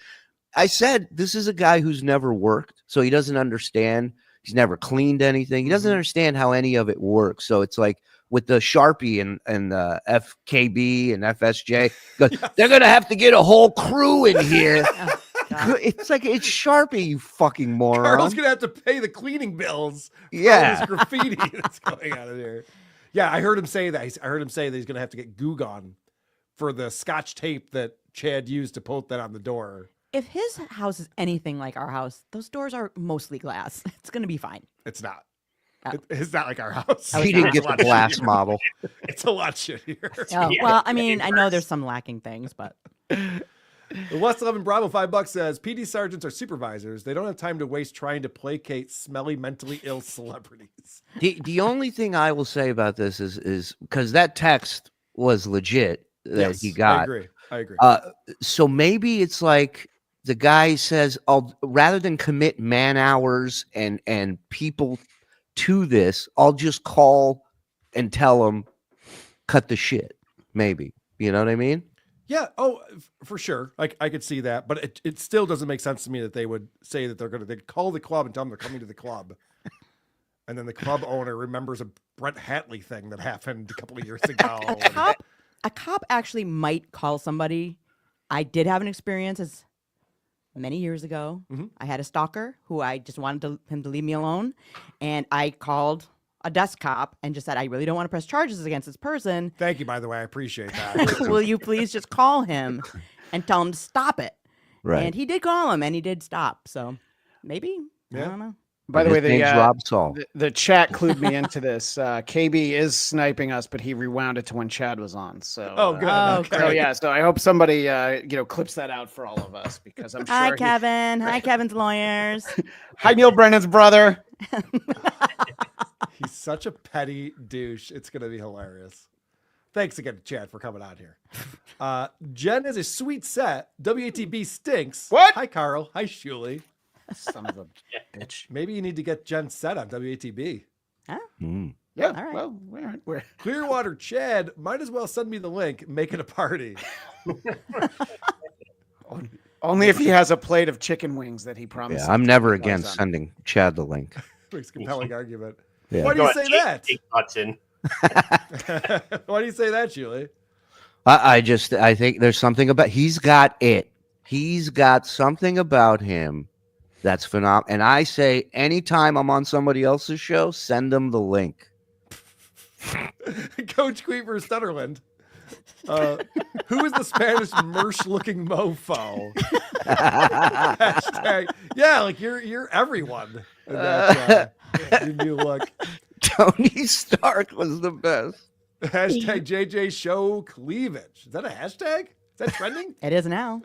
I said, this is a guy who's never worked, so he doesn't understand. He's never cleaned anything. He doesn't understand how any of it works. So it's like with the Sharpie and FKB and FSJ, they're going to have to get a whole crew in here. It's like, it's Sharpie, you fucking moron. Carl's going to have to pay the cleaning bills for all this graffiti that's going on in here. Yeah, I heard him say that. I heard him say that he's going to have to get goo gone for the scotch tape that Chad used to put that on the door. If his house is anything like our house, those doors are mostly glass. It's going to be fine. It's not. It's not like our house. He didn't get the glass model. It's a lot shittier. Oh, well, I mean, I know there's some lacking things, but... West 11 Bravo, $5 says, PD sergeants are supervisors. They don't have time to waste trying to placate smelly, mentally ill celebrities. The only thing I will say about this is because that text was legit that he got. I agree. So maybe it's like the guy says, rather than commit man hours and people to this, I'll just call and tell them, cut the shit. Maybe. You know what I mean? Yeah. Oh, for sure. I could see that, but it still doesn't make sense to me that they would say that they'd call the club and tell them they're coming to the club. And then the club owner remembers a Brett Hatley thing that happened a couple of years ago. A cop actually might call somebody. I did have an experience many years ago. Mm-hmm. I had a stalker who I just wanted him to leave me alone. And I called a desk cop and just said, I really don't want to press charges against this person. Thank you, by the way. I appreciate that. Will you please just call him and tell him to stop it? Right. And he did call him and he did stop. So maybe, I don't know. By the way, name's Rob Saul. The chat clued me into this. KB is sniping us, but he rewound it to when Chad was on. So, good. Okay. So yeah, so I hope somebody clips that out for all of us because I'm sure. Hi, Kevin. Hi, Kevin's lawyers. Hi, Neil Brennan's brother. He's such a petty douche. It's going to be hilarious. Thanks again to Chad for coming out here. Jen has a sweet set. WATB stinks. What? Hi, Carl. Hi, Shuli. Son of a bitch. Maybe you need to get Jen set on WATB. Huh? Yeah. All right. Well, we're Clearwater Chad might as well send me the link. Make it a party. only if he has a plate of chicken wings that he promised. Yeah, I'm never against sending Chad the link. Makes a compelling argument. Yeah. Why do you say that? Hudson. Why do you say that, Julie? I think there's something about, he's got it. He's got something about him that's phenomenal. And I say, anytime I'm on somebody else's show, send them the link. Coach Queeper Stutterland. Who is the Spanish Mersh-looking mofo? Hashtag, yeah, like you're everyone. In that, your new look. Tony Stark was the best. Hashtag JJ Show Cleavage. Is that a hashtag? Is that trending? It is now.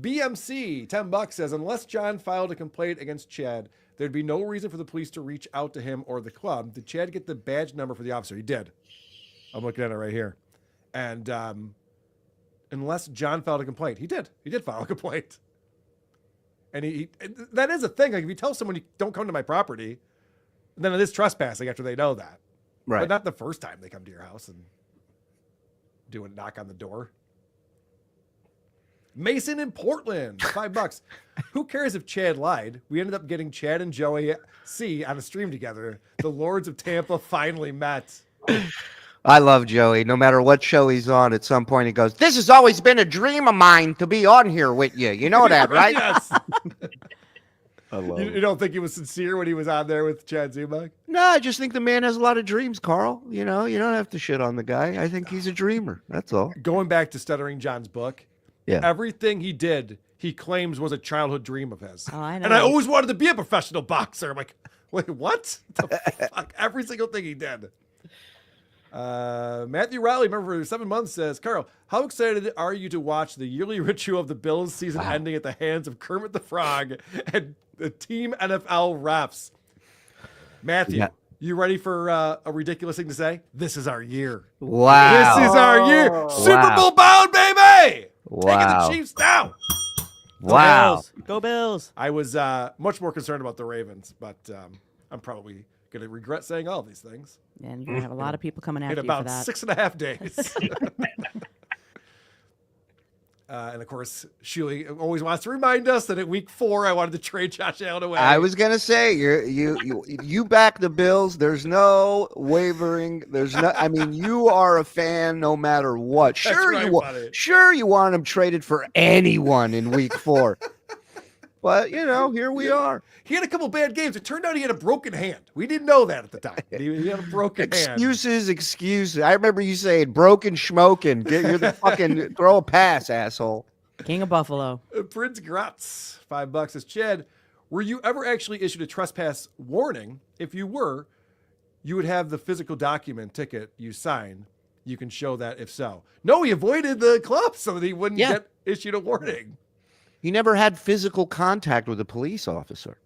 BMC, $10 says, unless John filed a complaint against Chad, there'd be no reason for the police to reach out to him or the club. Did Chad get the badge number for the officer? He did. I'm looking at it right here. And unless John filed a complaint, he did. He did file a complaint. And he that is a thing. Like if you tell someone you don't come to my property, then it is trespassing after they know that. Right. But not the first time they come to your house and do a knock on the door. Mason in Portland, $5. Who cares if Chad lied? We ended up getting Chad and Joey C on a stream together. The Lords of Tampa finally met. I love Joey. No matter what show he's on, at some point he goes, "This has always been a dream of mine to be on here with you." You know that, right? Yes. I love You don't think he was sincere when he was on there with Chad Zumach? No, I just think the man has a lot of dreams, Carl. You know, you don't have to shit on the guy. I think he's a dreamer. That's all. Going back to Stuttering John's book, Yeah. everything he did, he claims was a childhood dream of his. Oh, I know. And I always wanted to be a professional boxer. I'm like, wait, what? The fuck? Every single thing he did. Matthew Riley, remember for 7 months, says, Carl, how excited are you to watch the yearly ritual of the Bills season ending at the hands of Kermit the Frog and the team NFL refs? Matthew, you ready for a ridiculous thing to say? This is our year. Wow. This is our year. Super Bowl bound, baby. Wow. Taking the Chiefs down. Wow. Go Bills. I was much more concerned about the Ravens, but I'm probably going to regret saying all these things. And you're going to have a lot of people coming after In you for about that. 6.5 days. And of course, Shuli always wants to remind us that at week 4, I wanted to trade Josh Allen away. I was gonna say you back the Bills. There's no wavering. There's no. I mean, you are a fan no matter what. Sure, right, buddy. Sure you want him traded for anyone in week 4. But you know, here we are. He had a couple bad games. It turned out he had a broken hand. We didn't know that at the time. He had a broken hand. Excuses. I remember you saying broken schmoking. You're the fucking throw a pass, asshole. King of Buffalo. Prince Gratz, $5 says, Chad, were you ever actually issued a trespass warning? If you were, you would have the physical document ticket you signed. You can show that if so. No, he avoided the club so that he wouldn't get issued a warning. He never had physical contact with a police officer.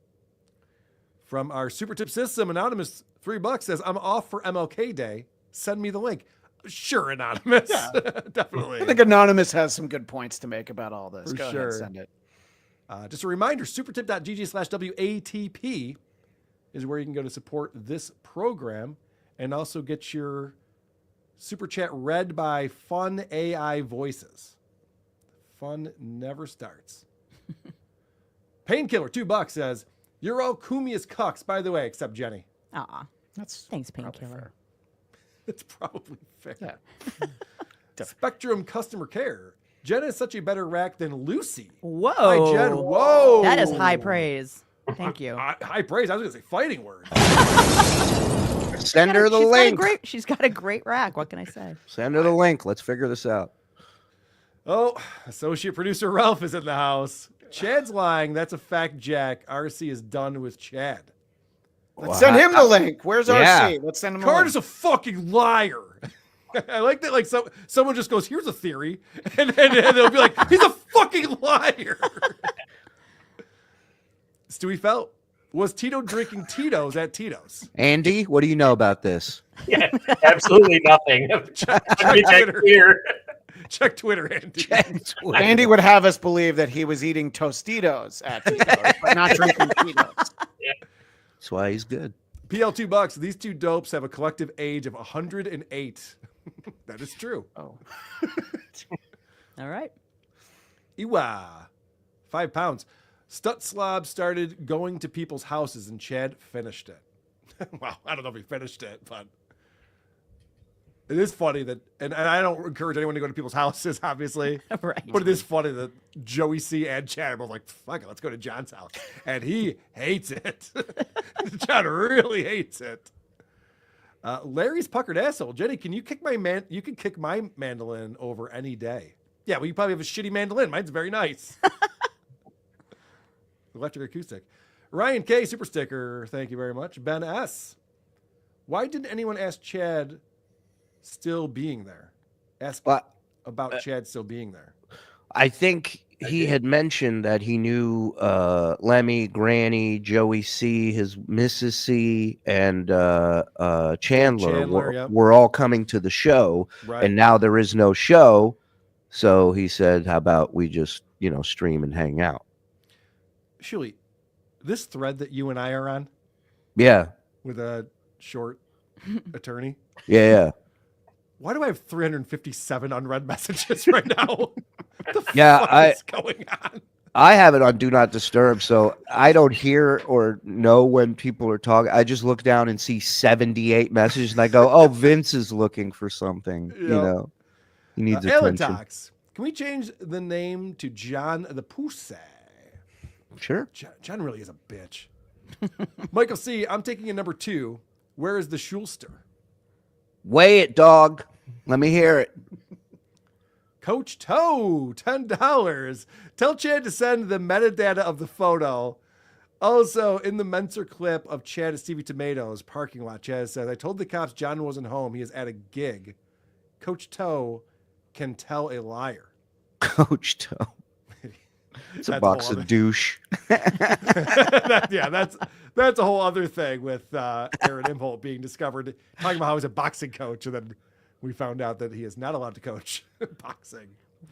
From our super tip system, Anonymous, $3 says, I'm off for MLK Day. Send me the link. Sure, Anonymous. Yeah. Definitely. I think Anonymous has some good points to make about all this. For Go sure. ahead, send it. Just a reminder, supertip.gg/WATP is where you can go to support this program and also get your super chat read by fun AI voices. Fun never starts. Painkiller, $2 says, you're all Kumia's cucks, by the way, except Jenny. Aw. That's Thanks, Painkiller. It's probably fair. Yeah. Spectrum Customer Care. Jenna is such a better rack than Lucy. Whoa. Hi, Jen. Whoa. That is high praise. Thank you. High praise. I was going to say fighting words. Send her the link. She's got a great rack. What can I say? Send her the link. Let's figure this out. Oh, associate producer Ralph is in the house. Chad's lying. That's a fact, Jack. RC is done with Chad. Let's send him the link. Where's Yeah. RC? Let's send him Card the is link. a fucking liar. I like that. Like someone just goes, "Here's a theory," and they'll be like, "He's a fucking liar." Stewie felt was Tito drinking Tito's at Tito's. Andy, what do you know about this? Yeah, absolutely nothing. Check Make that Twitter. clear. Check Twitter, Andy. Andy would have us believe that he was eating Tostitos at Tito's, but not drinking Tito's. That's why he's good. PL $2. These two dopes have a collective age of 108. That is true. Oh. All right. Iwa, £5. Stutzlob started going to people's houses and Chad finished it. Well, I don't know if he finished it, but it is funny that, and I don't encourage anyone to go to people's houses, obviously. Right. But it is funny that Joey C and Chad are both like, fuck it, let's go to John's house. And he hates it. John really hates it. Larry's puckered asshole. Jenny, can you kick you can kick my mandolin over any day. Yeah, well, you probably have a shitty mandolin. Mine's very nice. Electric acoustic. Ryan K, super sticker. Thank you very much. Ben S. Why didn't anyone ask Chad still being there? Ask about Chad still being there. I think he had mentioned that he knew Lemmy, Granny, Joey C, his Mrs. C, and Chandler, yep. were all coming to the show, Right. and now there is no show. So he said, how about we just, stream and hang out? Shuli, this thread that you and I are on Yeah. with a short attorney, Yeah. why do I have 357 unread messages right now? What's going on? I have it on Do Not Disturb, so I don't hear or know when people are talking. I just look down and see 78 messages, and I go, "Oh, Vince is looking for something." You know, he needs attention. Talks. Can we change the name to John the Pussy? Sure. John really is a bitch. Michael C., I'm taking a number 2. Where is the Schulster? Weigh it, dog. Let me hear it. Coach Toe, $10. Tell Chad to send the metadata of the photo. Also, in the Menser clip of Chad at Stevie Tomatoes parking lot, Chad says, I told the cops John wasn't home. He is at a gig. Coach Toe can tell a liar. Coach Toe. It's a box of douche. That's a whole other thing with Aaron Imholt being discovered, talking about how he's a boxing coach, and then we found out that he is not allowed to coach boxing.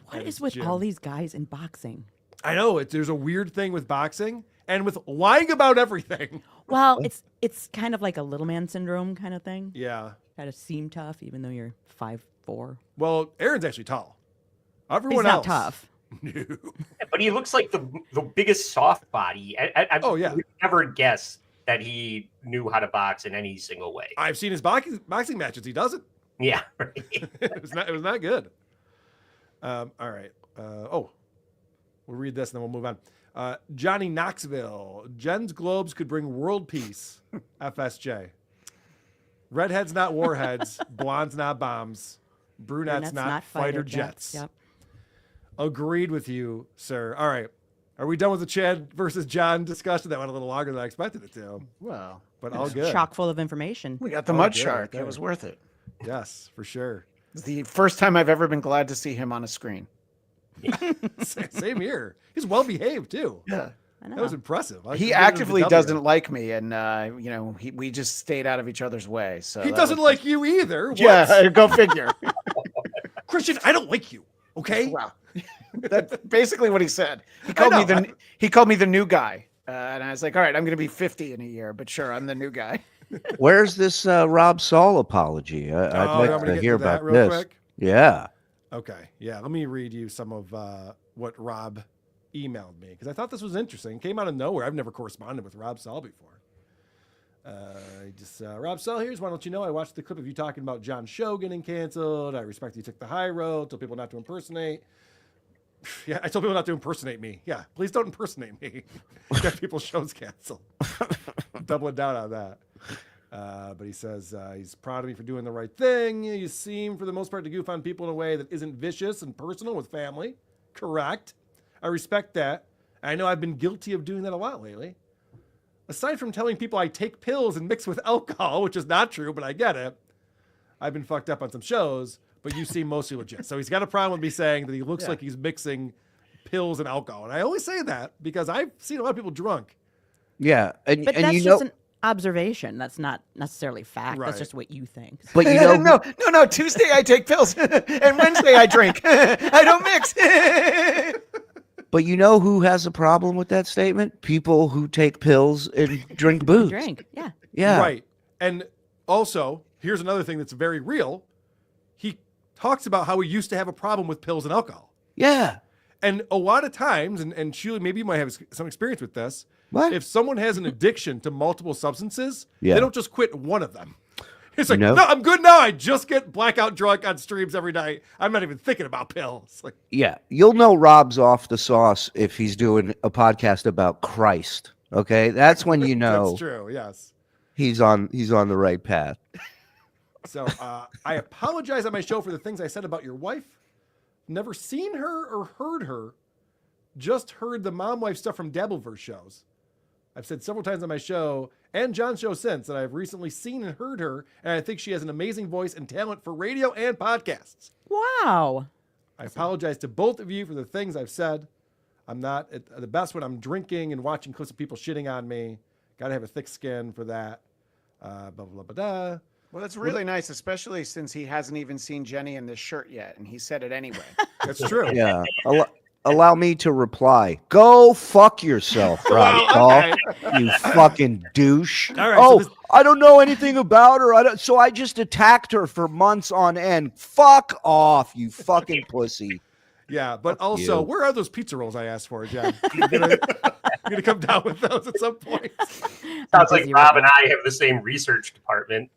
What is with all these guys in boxing? I know there's a weird thing with boxing and with lying about everything. Well, it's kind of like a little man syndrome kind of thing. Yeah, got to seem tough even though you're 5'4". Well, Aaron's actually tall. Everyone He's else not tough. No. But he looks like the biggest soft body. I would never guess that he knew how to box in any single way. I've seen his boxing matches. He doesn't. Yeah, right. It was not good. All right. We'll read this and then we'll move on. Johnny Knoxville. Jen's globes could bring world peace. FSJ. Redheads not warheads. Blondes not bombs. Brunettes not fighter jets. Yep. Agreed with you, sir. All right. Are we done with the Chad versus John discussion? That went a little longer than I expected it to. Well, but all good. Chock full of information. We got the mud shark. It was worth it. Yes, for sure. It's the first time I've ever been glad to see him on a screen. Same here. He's well behaved too. Yeah. That was impressive. He actively doesn't like me, and we just stayed out of each other's way. So he doesn't like you either. What? Yeah, go figure. Christian, I don't like you. Okay. Wow. That's basically what he said. He called me the new guy, and I was like, all right, I'm going to be 50 in a year, but sure, I'm the new guy. Where's this Rob Saul apology? I'd like to hear about this. Quick? Yeah. Okay. Yeah. Let me read you some of what Rob emailed me because I thought this was interesting. It came out of nowhere. I've never corresponded with Rob Saul before. Rob Saul, here's why don't you know? I watched the clip of you talking about John's show getting canceled. I respect you took the high road. Told people not to impersonate. Yeah, I told people not to impersonate me. Yeah, please don't impersonate me. Get people's shows canceled. Doubling down on that. But he says he's proud of me for doing the right thing. You seem, for the most part, to goof on people in a way that isn't vicious and personal with family. Correct. I respect that. I know I've been guilty of doing that a lot lately. Aside from telling people I take pills and mix with alcohol, which is not true, but I get it, I've been fucked up on some shows, but you seem mostly legit. So he's got a problem with me saying that he looks like he's mixing pills and alcohol. And I only say that because I've seen a lot of people drunk. Yeah. But that's just an observation. That's not necessarily fact. Right. That's just what you think. But no. Tuesday I take pills and Wednesday I drink. I don't mix. But you know who has a problem with that statement? People who take pills and drink booze. Yeah. Yeah. Right. And also, here's another thing that's very real. He talks about how he used to have a problem with pills and alcohol. Yeah. And a lot of times, and Shuli, maybe you might have some experience with this. What? If someone has an addiction to multiple substances, Yeah. they don't just quit one of them. It's like, No. no, I'm good now. I just get blackout drunk on streams every night. I'm not even thinking about pills. Like, Yeah. You'll know Rob's off the sauce if he's doing a podcast about Christ. Okay. That's when you know that's true. Yes. he's on the right path. So I apologize on my show for the things I said about your wife. Never seen her or heard her. Just heard the mom wife stuff from Dabbleverse shows. I've said several times on my show and John's show since that I've recently seen and heard her, and I think she has an amazing voice and talent for radio and podcasts. Wow. I apologize to both of you for the things I've said. I'm not at the best when I'm drinking and watching clips of people shitting on me. Got to have a thick skin for that. Blah, blah, blah, blah. Well, that's really nice, especially since he hasn't even seen Jenny in this shirt yet, and he said it anyway. That's true. Yeah. Allow me to reply. Go fuck yourself, Rob Saul. You fucking douche. All right, I don't know anything about her. So I just attacked her for months on end. Fuck off, you fucking pussy. Yeah, but also, where are those pizza rolls I asked for, John? You're gonna come down with those at some point. Sounds like Rob and I have the same research department.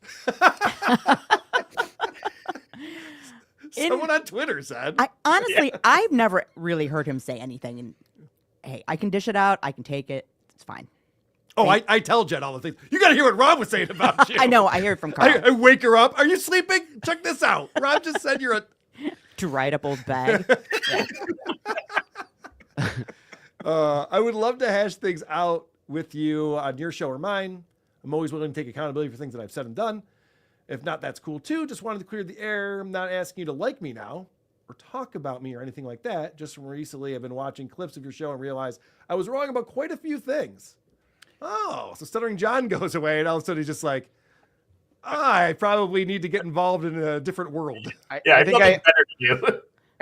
Someone on Twitter said. I've never really heard him say anything. And hey, I can dish it out. I can take it. It's fine. Oh, I tell Jen all the things. You got to hear what Rob was saying about you. I know. I hear it from Carl. I wake her up. Are you sleeping? Check this out. Rob just said you're a dried up old bag. I would love to hash things out with you on your show or mine. I'm always willing to take accountability for things that I've said and done. If not, that's cool too. Just wanted to clear the air. I'm not asking you to like me now or talk about me or anything like that. Just from recently, I've been watching clips of your show and realized I was wrong about quite a few things. Oh, so Stuttering John goes away and all of a sudden he's just like, I probably need to get involved in a different world. I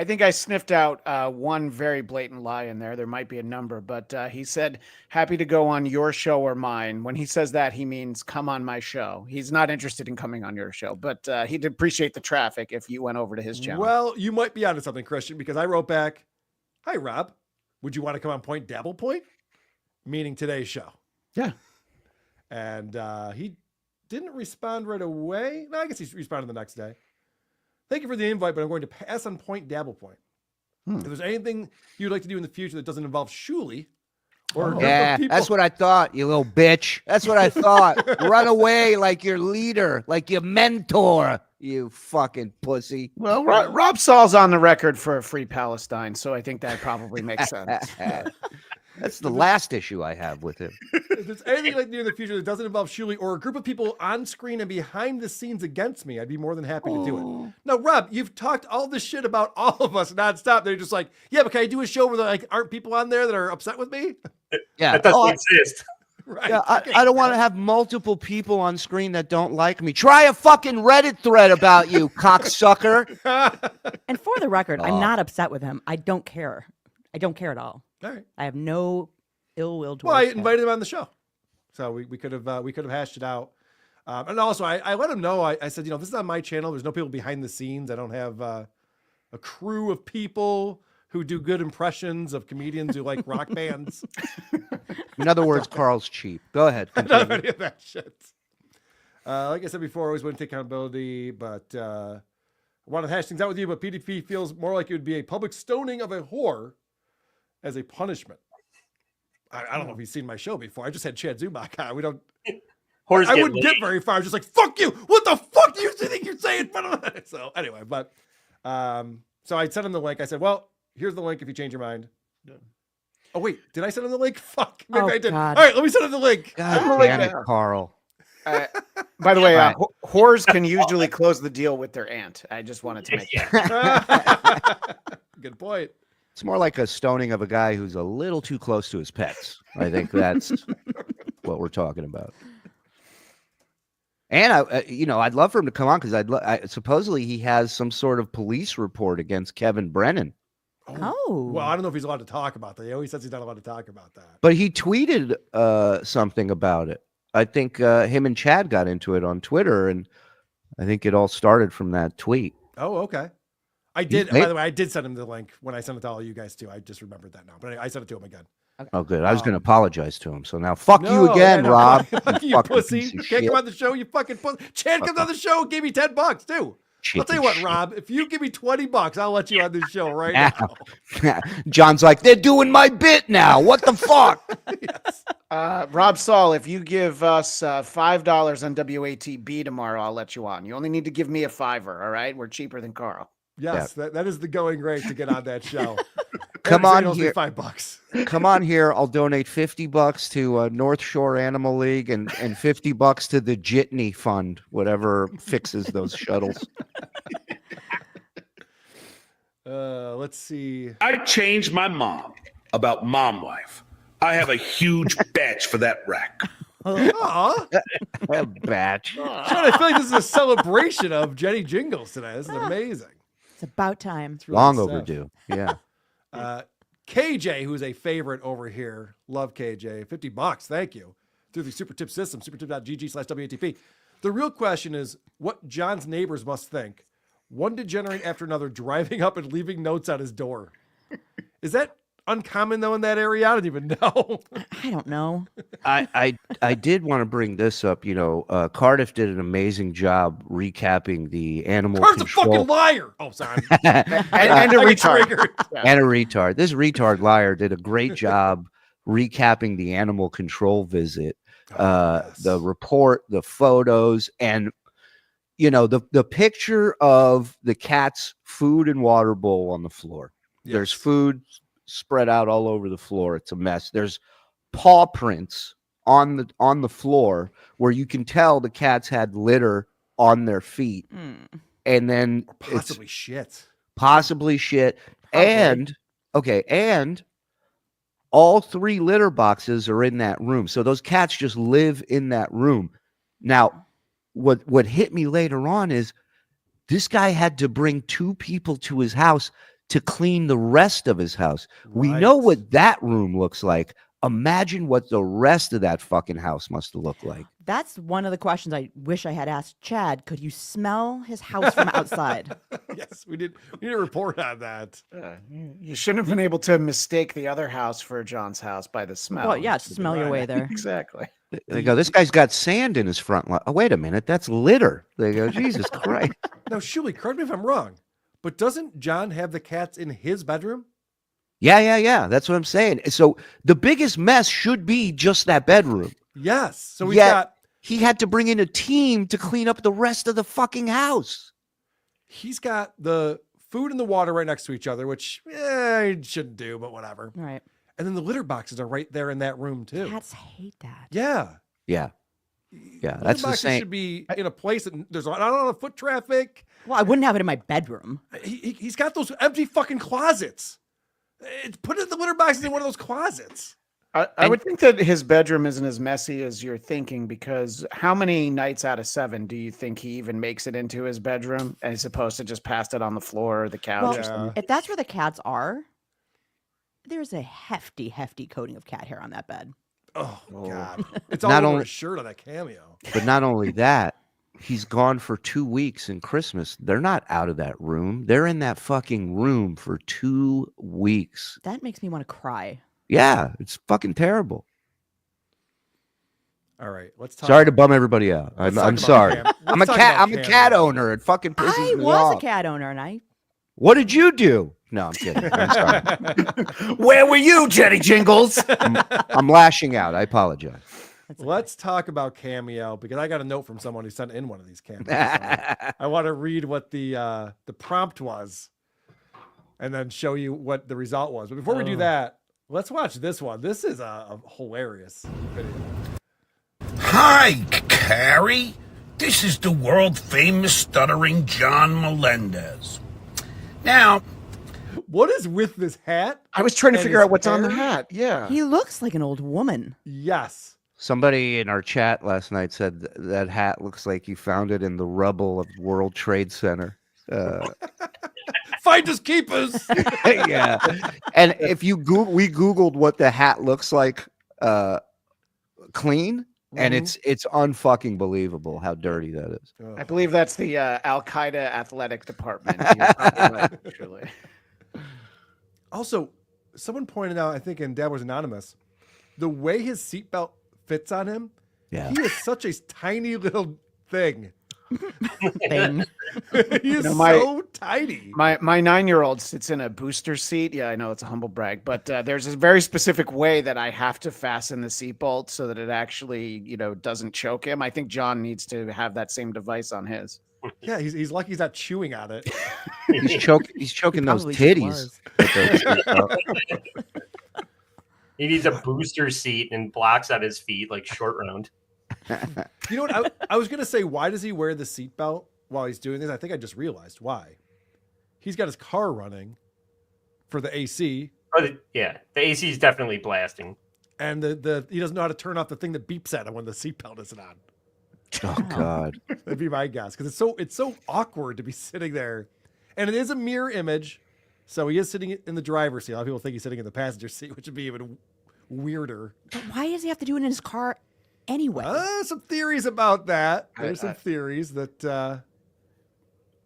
think I sniffed out one very blatant lie in there. There might be a number, but he said, happy to go on your show or mine. When he says that, he means come on my show. He's not interested in coming on your show, but he'd appreciate the traffic if you went over to his channel. Well, you might be onto something, Christian, because I wrote back, hi, Rob. Would you want to come on Point Dabble Point? Meaning today's show. Yeah. And he didn't respond right away. No, I guess he responded the next day. Thank you for the invite, but I'm going to pass on Point Dabble Point. If there's anything you'd like to do in the future that doesn't involve Shuli or that's what I thought, you little bitch. That's what I thought. Run away like your leader, like your mentor, you fucking pussy. Well, Rob Saul's on the record for a free Palestine, so I think that probably makes sense. That's the last issue I have with him. If there's anything like near the future that doesn't involve Shuli or a group of people on screen and behind the scenes against me, I'd be more than happy to do it. Now, Rob, you've talked all this shit about all of us nonstop. They're just like, yeah, but can I do a show where there like aren't people on there that are upset with me? Yeah, that doesn't exist. Right. Yeah, I don't want to have multiple people on screen that don't like me. Try a fucking Reddit thread about you, cocksucker. And for the record, I'm not upset with him. I don't care. I don't care at all. All right. I have no ill will towards Well, I him. invited him on the show, so we could have hashed it out. And also, I let him know. I said, this is on my channel. There's no people behind the scenes. I don't have a crew of people who do good impressions of comedians who like rock bands. In other words, Carl's cheap. Go ahead. I don't have any of that shit. Like I said before, I always want to take accountability, but I want to hash things out with you. But PDP feels more like it would be a public stoning of a whore as a punishment. I don't know if he's seen my show before. I just had Chad Zubak on. We don't. I wouldn't get very far. I was just like, fuck you. What the fuck do you think you're saying? So anyway, but so I sent him the link. I said, well, here's the link if you change your mind. Yeah. Oh wait, did I send him the link? Fuck, maybe I did. God. All right, let me send him the link. God damn it, Carl. By the way, whores can usually close the deal with their aunt. I just wanted to make that. Good point. It's more like a stoning of a guy who's a little too close to his pets. I think that's what we're talking about. And I'd love for him to come on because supposedly he has some sort of police report against Kevin Brennan. Oh. Well, I don't know if he's allowed to talk about that. He always says he's not allowed to talk about that. But he tweeted something about it. I think him and Chad got into it on Twitter, and I think it all started from that tweet. Oh, okay. I did. By the way, I did send him the link when I sent it to all you guys too. I just remembered that now, but I sent it to him again. Okay. Oh, good. I was going to apologize to him. So now, fuck you again, Rob. Fuck you, pussy. You can't come on the show. You fucking pussy. Chad comes on the show. Gave me $10 too. I'll tell you what, Rob. If you give me $20, I'll let you on this show right now. John's like, they're doing my bit now. What the fuck? Yes. Rob Saul, if you give us $5 on WATB tomorrow, I'll let you on. You only need to give me a $5. All right, we're cheaper than Carl. Yes, that is the going rate to get on that show. Come on here. $5. Come on here. I'll donate $50 to North Shore Animal League and $50 to the Jitney Fund, whatever fixes those shuttles. Let's see. I changed my mom about mom wife. I have a huge batch for that rack. Aw. A batch. Sean, I feel like this is a celebration of Jenny Jingles today. This is amazing. It's about time. It's really Long sad. overdue. Yeah. KJ, who's a favorite over here. Love KJ. $50. Thank you. Through the super tip system, supertip.gg/WATP. The real question is what John's neighbors must think. One degenerate after another driving up and leaving notes on his door. Is that uncommon though in that area? I don't even know. I don't know. I did want to bring this up. You know, Cardiff did an amazing job recapping the animal Cardiff's a control. fucking liar. Oh, sorry. and a I get retard. triggered. And a retard. This retard liar did a great job recapping the animal control visit, the report, the photos, and you know the picture of the cat's food and water bowl on the floor. Yes. There's food spread out all over the floor. It's a mess. There's paw prints on the floor where you can tell the cats had litter on their feet, and then Or possibly shit. possibly shit. Probably. And all 3 litter boxes are in that room. So those cats just live in that room. Now, what hit me later on is this guy had to bring 2 people to his house to clean the rest of his house. We know Right. what that room looks like. Imagine what the rest of that fucking house must have looked like. That's one of the questions I wish I had asked Chad. Could you smell his house from outside? Yes, we did. We need a report on that. You shouldn't have been able to mistake the other house for John's house by the smell. Well, yeah, smell your way there. Exactly. They go, this guy's got sand in his front lawn. Oh, wait a minute, that's litter. They go, Jesus Christ. Now, Shuli, correct me if I'm wrong, but doesn't John have the cats in his bedroom? Yeah. That's what I'm saying. So the biggest mess should be just that bedroom. Yes. So we Yet got. he had to bring in a team to clean up the rest of the fucking house. He's got the food and the water right next to each other, which he shouldn't do, but whatever. Right. And then the litter boxes are right there in that room too. Cats hate that. Yeah. Yeah, Litter that's the boxes same. should be in a place that there's not a lot of foot traffic. Well, I wouldn't have it in my bedroom. He's got those empty fucking closets. Put the litter boxes in one of those closets. I would think that his bedroom isn't as messy as you're thinking, because how many nights out of 7 do you think he even makes it into his bedroom as opposed to just passed it on the floor or the couch or something? If that's where the cats are, there's a hefty coating of cat hair on that bed. Oh, God. It's all Not over only- his shirt on that Cameo. But not only that, he's gone for 2 weeks in Christmas. They're not out of that room. They're in that fucking room for 2 weeks. That makes me want to cry. Yeah, it's fucking terrible. All right, let's talk. Sorry to bum everybody out. Let's I'm talk about sorry. Cam. Let's I'm a talk cat. about I'm a cat Cameo. owner. It fucking pisses I me was off. a cat owner, and I What did you do? No, I'm kidding. I'm sorry. Where were you, Jenny Jingles? I'm lashing out. I apologize. Let's talk about Cameo, because I got a note from someone who sent in one of these cameos. I want to read what the prompt was, and then show you what the result was. But before we do that, let's watch this one. This is a hilarious video. Hi, Carrie. This is the world famous Stuttering John Melendez. Now, what is with this hat? I was trying to and figure his out what's on the hair? hat. Yeah. he looks like an old woman. Yes. Somebody in our chat last night said that hat looks like you found it in the rubble of World Trade Center. Finders keepers. Yeah. And if you we Googled what the hat looks like clean, and it's unfucking believable how dirty that is. I believe that's the Al Qaeda athletic department. You're probably right, actually. Also, someone pointed out, I think in Dabbleverse Anonymous, the way his seatbelt fits on him. Yeah. He is such a tiny little thing. Thing. He is know, so tiny. My 9-year-old sits in a booster seat. Yeah, I know it's a humble brag, but there's a very specific way that I have to fasten the seatbelt so that it actually, doesn't choke him. I think John needs to have that same device on his. Yeah, he's lucky he's not chewing on it. He's choking those Probably titties. He needs a booster seat and blocks on his feet like short round. You know what? I was gonna say, why does he wear the seatbelt while he's doing this? I think I just realized why. He's got his car running for the AC. The AC is definitely blasting. And the he doesn't know how to turn off the thing that beeps at him when the seatbelt isn't on. Oh God. That'd be my guess, because it's so awkward to be sitting there, and it is a mirror image, so he is sitting in the driver's seat. A lot of people think he's sitting in the passenger seat, which would be even weirder. But why does he have to do it in his car anyway? Some theories about that. There's some theories that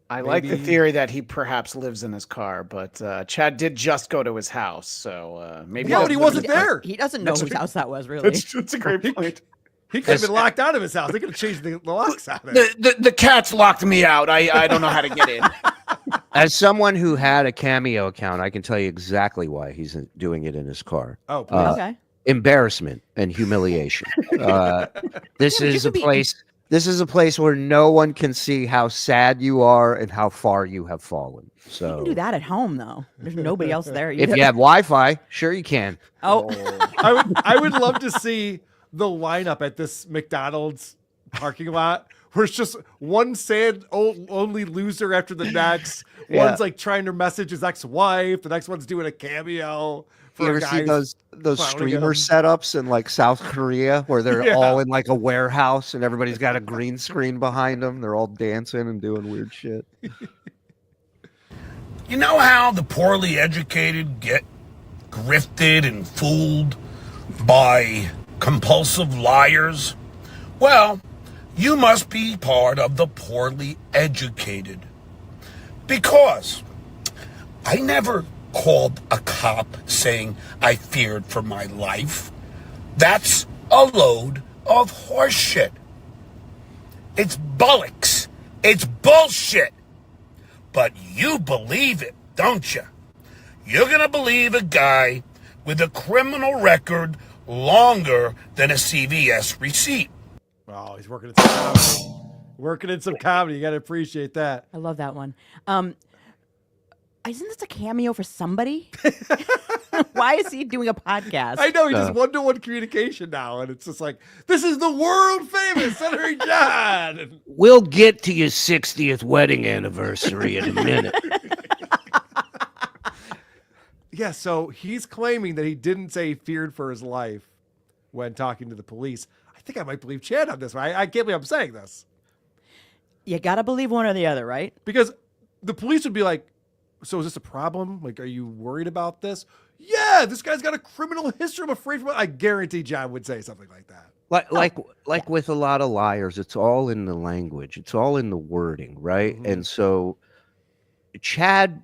I like the theory that he perhaps lives in his car, but Chad did just go to his house, so maybe. Yeah, but he wasn't there. He doesn't know whose house that was, really. That's a great point. He could have been locked out of his house. They could have changed the locks out of it. The cats locked me out. I don't know how to get in. As someone who had a Cameo account, I can tell you exactly why he's doing it in his car. Oh, please. Okay. Embarrassment and humiliation. This is a place. This is a place where no one can see how sad you are and how far you have fallen. So You can do that at home, though. There's nobody else there. if you have Wi-Fi, sure you can. Oh, I would love to see the lineup at this McDonald's parking lot where it's just one sad only loser after the next. Yeah. One's like trying to message his ex-wife. The next one's doing a cameo. You ever see those streamer setups in like South Korea where they're all in like a warehouse and everybody's got a green screen behind them? They're all dancing and doing weird shit. You know how the poorly educated get grifted and fooled by compulsive liars? Well, you must be part of the poorly educated. Because I never called a cop saying I feared for my life. That's a load of horseshit. It's bollocks. It's bullshit. But you believe it, don't you? You're going to believe a guy with a criminal record longer than a CVS receipt. Oh, he's working in some comedy. Working in some comedy. You got to appreciate that. I love that one. Isn't this a cameo for somebody? Why is he doing a podcast? I know, he does one-to-one communication now, and it's just like, this is the world-famous Stuttering John. We'll get to your 60th wedding anniversary in a minute. Yeah, so he's claiming that he didn't say he feared for his life when talking to the police. I think I might believe Chad on this one. I can't believe I'm saying this. You got to believe one or the other, right? Because the police would be like, so is this a problem? Like, are you worried about this? Yeah, this guy's got a criminal history. I'm afraid for it. I guarantee John would say something like that. Like with a lot of liars, it's all in the language. It's all in the wording, right? Mm-hmm. And so Chad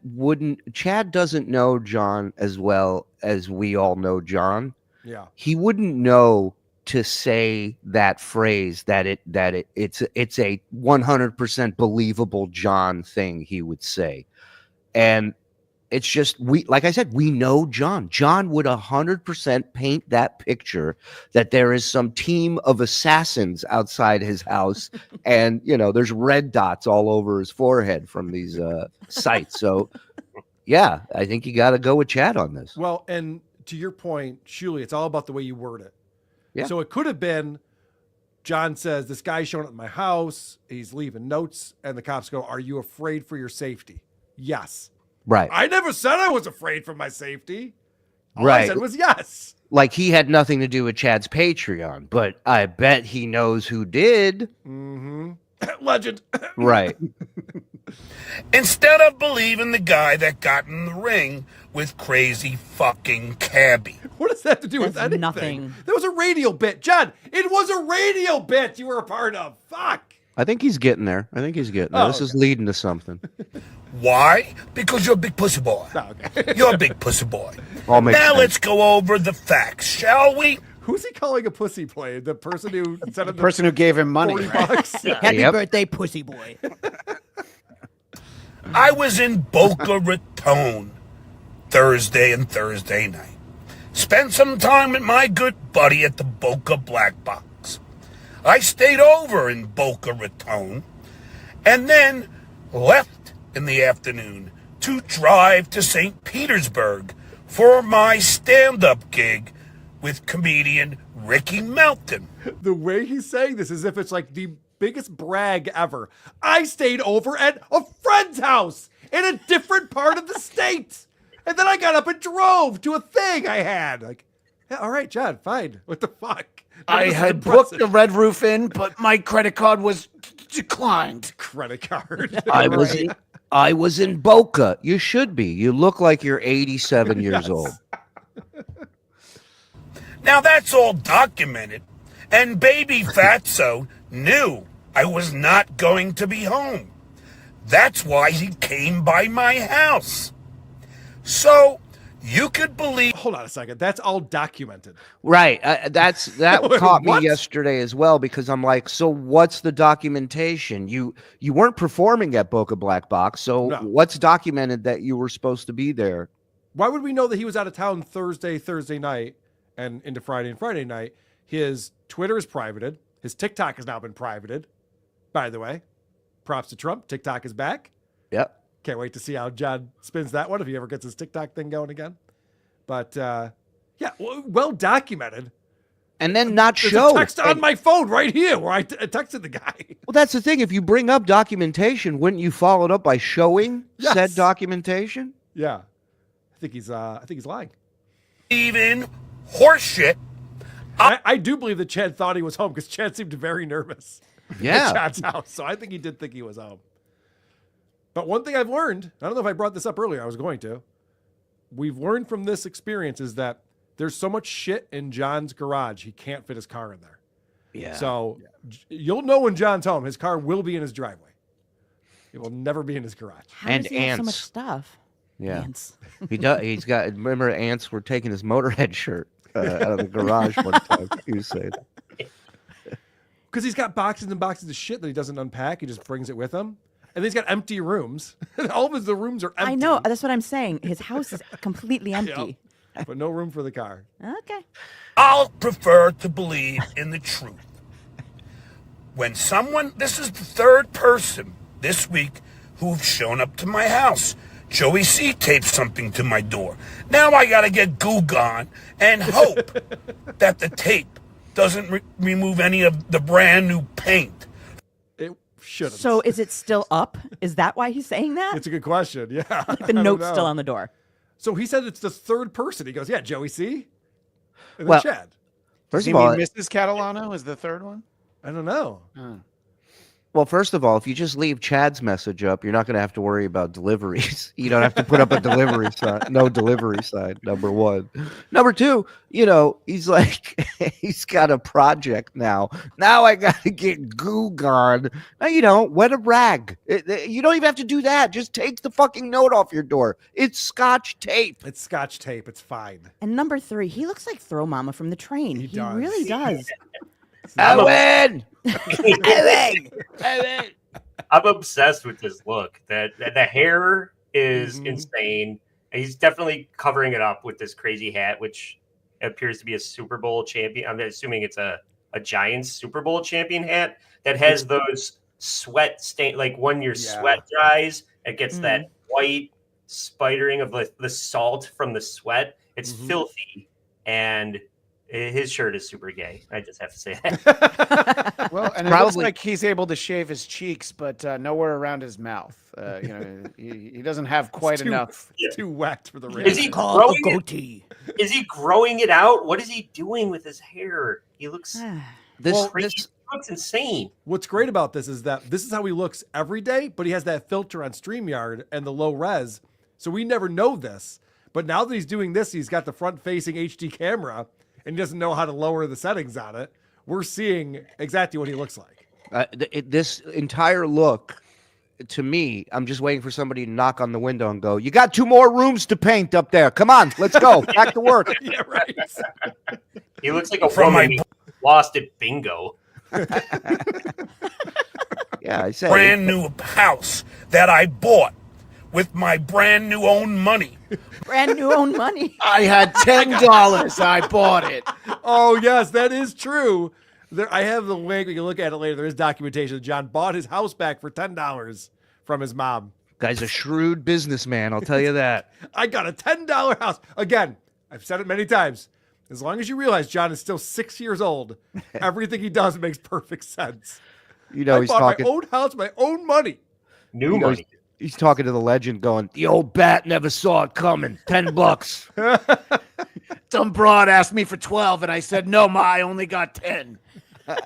doesn't know John as well as we all know John. Yeah. He wouldn't know to say that phrase that it's a 100% believable John thing he would say. And it's just, like I said, we know John. John would 100% paint that picture that there is some team of assassins outside his house, and there's red dots all over his forehead from these sites. So, yeah, I think you got to go with Chad on this. Well, and to your point, Shuli, it's all about the way you word it. Yeah. So it could have been, John says, this guy's showing up at my house. He's leaving notes, and the cops go, "Are you afraid for your safety?" Yes. Right. I never said I was afraid for my safety. All right. I said was yes. Like he had nothing to do with Chad's Patreon, but I bet he knows who did. Mm-hmm. Legend. Right. Instead of believing the guy that got in the ring with crazy fucking cabbie. What does that have to do with anything? Nothing. That was a radio bit. John, it was a radio bit you were a part of. Fuck. I think he's getting there. This is leading to something. Why? Because you're a big pussy boy. Oh, okay. You're a big pussy boy. Now let's go over the facts, shall we? Who's he calling a pussy boy? The person who sent him the person who gave him money. $40. Happy birthday, pussy boy. I was in Boca Raton Thursday and Thursday night. Spent some time with my good buddy at the Boca Black Box. I stayed over in Boca Raton and then left in the afternoon to drive to St. Petersburg for my stand-up gig with comedian Ricky Melton. The way he's saying this is if it's like the biggest brag ever. I stayed over at a friend's house in a different part of the state. And then I got up and drove to a thing I had. Like, yeah, all right, John, fine. What the fuck? I had booked the Red Roof Inn, but my credit card was declined. Credit card. I was in Boca. You should be. You look like you're 87 years old. Now that's all documented, and baby Fatso knew I was not going to be home. That's why he came by my house. So you could believe. Hold on a second. That's all documented. Right. That caught me What? yesterday as well, because I'm like, so what's the documentation? You weren't performing at Boca Black Box, so No. what's documented that you were supposed to be there? Why would we know that he was out of town Thursday night and into Friday and Friday night? His Twitter is privated. His TikTok has now been privated. By the way, props to Trump. TikTok is back. Yep. Can't wait to see how John spins that one if he ever gets his TikTok thing going again. But yeah, well documented. And then not There's show. a text on my phone right here where I texted the guy. Well, that's the thing. If you bring up documentation, wouldn't you follow it up by showing Yes. said documentation? Yeah, I think he's lying. Even horseshit. I do believe that Chad thought he was home because Chad seemed very nervous Yeah. at Chad's house. So I think he did think he was home. But one thing I've learned, I don't know if I brought this up earlier, I was going to. We've learned from this experience is that there's so much shit in John's garage, he can't fit his car in there. Yeah. So you'll know when John's home, his car will be in his driveway. It will never be in his garage. How And does he have so much ants. stuff? Yeah. Ants. He does. He's got. Remember, ants were taking his Motorhead shirt out of the garage one time. He was saying. Because he's got boxes and boxes of shit that he doesn't unpack. He just brings it with him. And then he's got empty rooms. All of the rooms are empty. I know. That's what I'm saying. His house is completely empty. Yep. But no room for the car. Okay. I'll prefer to believe in the truth. When someone, this is the third person this week who've shown up to my house. Joey C taped something to my door. Now I gotta get Goo Gone and hope that the tape doesn't remove any of the brand new paint. It shouldn't. So is it still up? Is that why he's saying that? It's a good question. Yeah. Like the I don't note's know. still on the door. So he said it's the third person. He goes, yeah, Joey C. And then Well, Chad. First You of all, mean Mrs. Catalano is the third one? I don't know. well, first of all, if you just leave Chad's message up, you're not going to have to worry about deliveries. You don't have to put up a delivery sign. No delivery sign. Number one. Number two, he's like, he's got a project now. Now I got to get Goo Gone. No, wet a rag. You don't even have to do that. Just take the fucking note off your door. It's Scotch tape. It's Scotch tape. It's fine. And number 3, he looks like Throw Mama from the train. He does. really does. Owen! I'm obsessed with this look. That the hair is insane. He's definitely covering it up with this crazy hat, which appears to be a Super Bowl champion. I'm assuming it's a Giants Super Bowl champion hat that has those sweat stain, like when your sweat dries, it gets that white spidering of the salt from the sweat. It's filthy, and his shirt is super gay. I just have to say that. Well, and it looks like he's able to shave his cheeks, but nowhere around his mouth. He doesn't have quite enough. It's too wet for the rain. Is he growing it? Is he growing it out? What is he doing with his hair? He looks crazy. He looks insane. What's great about this is that this is how he looks every day, but he has that filter on StreamYard and the low res. So we never know this. But now that he's doing this, he's got the front-facing HD camera, and he doesn't know how to lower the settings on it. We're seeing exactly what he looks like. This entire look, to me, I'm just waiting for somebody to knock on the window and go, "You got 2 more rooms to paint up there. Come on, let's go back to work." Yeah, right. He looks like a woman lost at bingo. Yeah, I said brand new house that I bought with my brand new own money. Brand new own money. I had $10. I bought it. Oh, yes, that is true. I have the link. We can look at it later. There is documentation. John bought his house back for $10 from his mom. Guy's a shrewd businessman, I'll tell you that. I got a $10 house. Again, I've said it many times. As long as you realize John is still 6 years old, everything he does makes perfect sense. I bought he's talking my own house, my own money. New money. He's talking to the legend going, "The old bat never saw it coming. $10. Some broad asked me for 12, and I said, "No, Ma, I only got 10."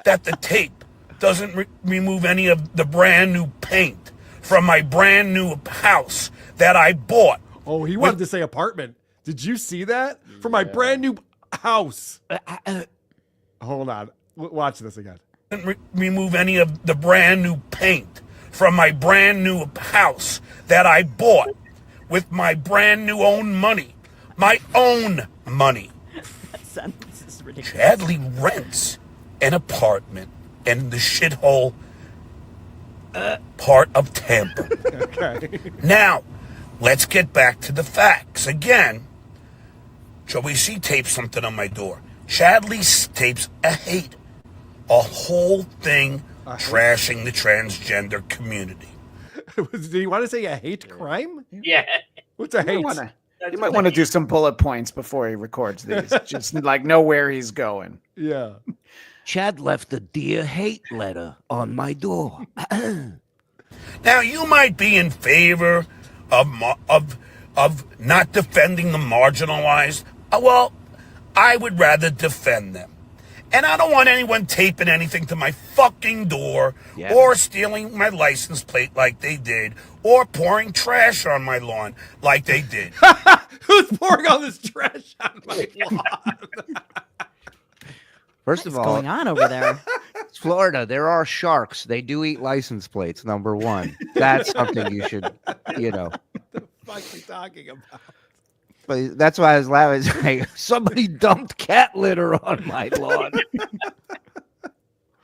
That the tape doesn't remove any of the brand new paint from my brand new house that I bought. Oh, he wanted to say apartment. Did you see that? For my brand new house. Hold on. Watch this again. Doesn't remove any of the brand new paint from my brand new house that I bought with my brand new own money. My own money. That sentence is ridiculous. Chadley rents an apartment in the shithole part of Tampa. Okay. Now, let's get back to the facts. Again, Joey C tapes something on my door. Chadley tapes a whole thing trashing the transgender community. Do you want to say a hate crime? Yeah. What's a hate? You might want to do some bullet points before he records these. Just like know where he's going. Yeah. Chad left a dear hate letter on my door. Now, you might be in favor of not defending the marginalized. Well, I would rather defend them. And I don't want anyone taping anything to my fucking door or stealing my license plate like they did or pouring trash on my lawn like they did. Who's pouring all this trash on my lawn? First of all, What's going on over there? it's Florida. There are sharks. They do eat license plates, number one. That's something you should, What the fuck are you talking about? But that's why I was laughing. Like, somebody dumped cat litter on my lawn.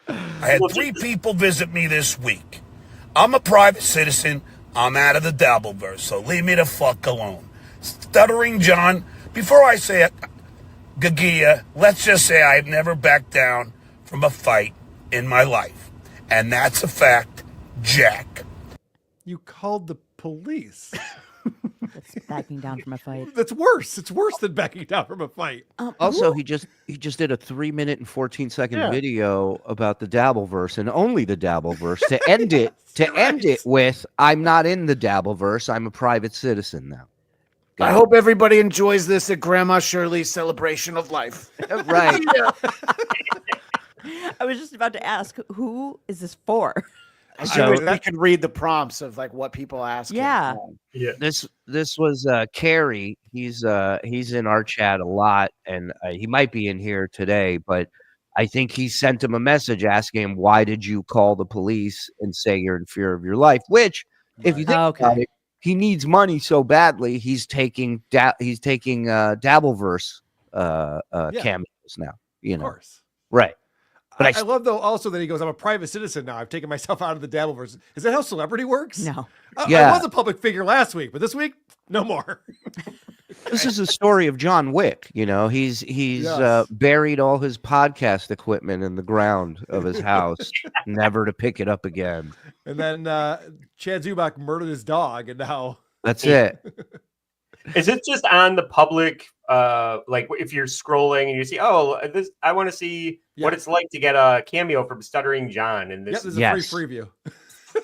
I had 3 people visit me this week. I'm a private citizen. I'm out of the Dabbleverse, so leave me the fuck alone. Stuttering John, before I say it, Gagia, let's just say I've never backed down from a fight in my life. And that's a fact, Jack. You called the police. That's backing down from a fight. That's worse. It's worse than backing down from a fight. Also, he just did a 3-minute and 14-second video about the Dabbleverse and only the Dabbleverse to end it with "I'm not in the Dabbleverse. I'm a private citizen now." I hope everybody enjoys this at Grandma Shirley's celebration of life. Right. I was just about to ask, who is this for? I wish we could read the prompts of like what people ask. Yeah. This was Carrie. He's in our chat a lot, and he might be in here today, but I think he sent him a message asking him, why did you call the police and say you're in fear of your life? Which, if you think about it, he needs money so badly. He's taking Dabbleverse cameos now. You know, Of course. right? But I love though also that he goes, I'm a private citizen now. I've taken myself out of the Dabbleverse. Is that how celebrity works? No. I was a public figure last week, but this week, no more. This is a story of John Wick. You know, he's buried all his podcast equipment in the ground of his house, never to pick it up again. And then Chad Zubak murdered his dog, and now that's it. Is it just on the public? Like if you're scrolling and you see, this, I want to see what it's like to get a cameo from Stuttering John, and this is a free preview.